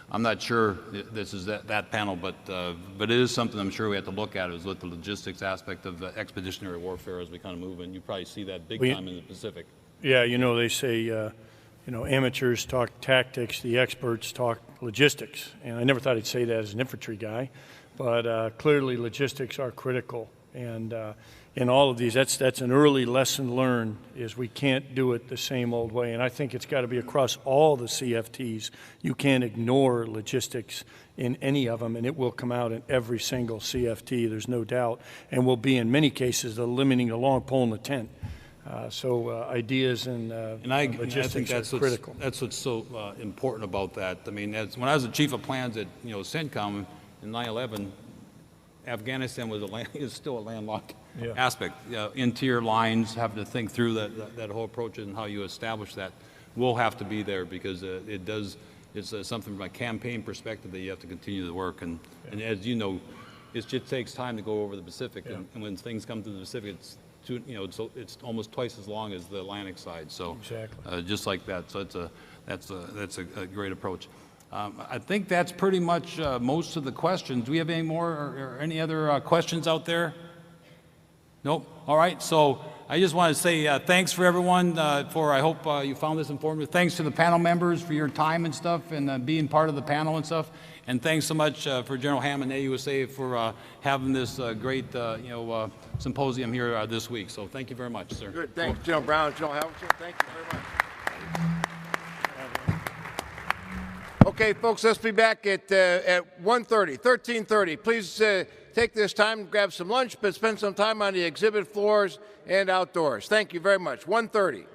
I'm not sure this is that panel, but it is something I'm sure we have to look at, is with the logistics aspect of expeditionary warfare as we kind of move, and you probably see that big time in the Pacific. Yeah, they say, amateurs talk tactics, the experts talk logistics. And I never thought I'd say that as an infantry guy, but clearly logistics are critical. And in all of these, that's an early lesson learned, is we can't do it the same old way. And I think it's got to be across all the CFTs. You can't ignore logistics in any of them, and it will come out in every single CFT, there's no doubt, and will be in many cases eliminating the long pole in the tent. So ideas and logistics are critical. That's what's so important about that. I mean, when I was the chief of plans at CENTCOM in 9/11, Afghanistan is still a landlocked aspect. Interior lines, having to think through that whole approach and how you establish that will have to be there, because it's something from a campaign perspective that you have to continue to work. And as you know, it just takes time to go over the Pacific, and when things come to the Pacific, it's almost twice as long as the Atlantic side. So exactly. Just like that. So that's a great approach. I think that's pretty much most of the questions. Do we have any more or any other questions out there? Nope. All right. So I just want to say thanks for everyone I hope you found this informative. Thanks to the panel members for your time and stuff, and being part of the panel and stuff. And thanks so much for General Ham and AUSA for having this great symposium here this week. So thank you very much, sir. Good. Thanks, General Brown, General Hamilton. Thank you very much. Okay, folks, let's be back at 13:30. Please take this time, grab some lunch, but spend some time on the exhibit floors and outdoors. Thank you very much. 1:30.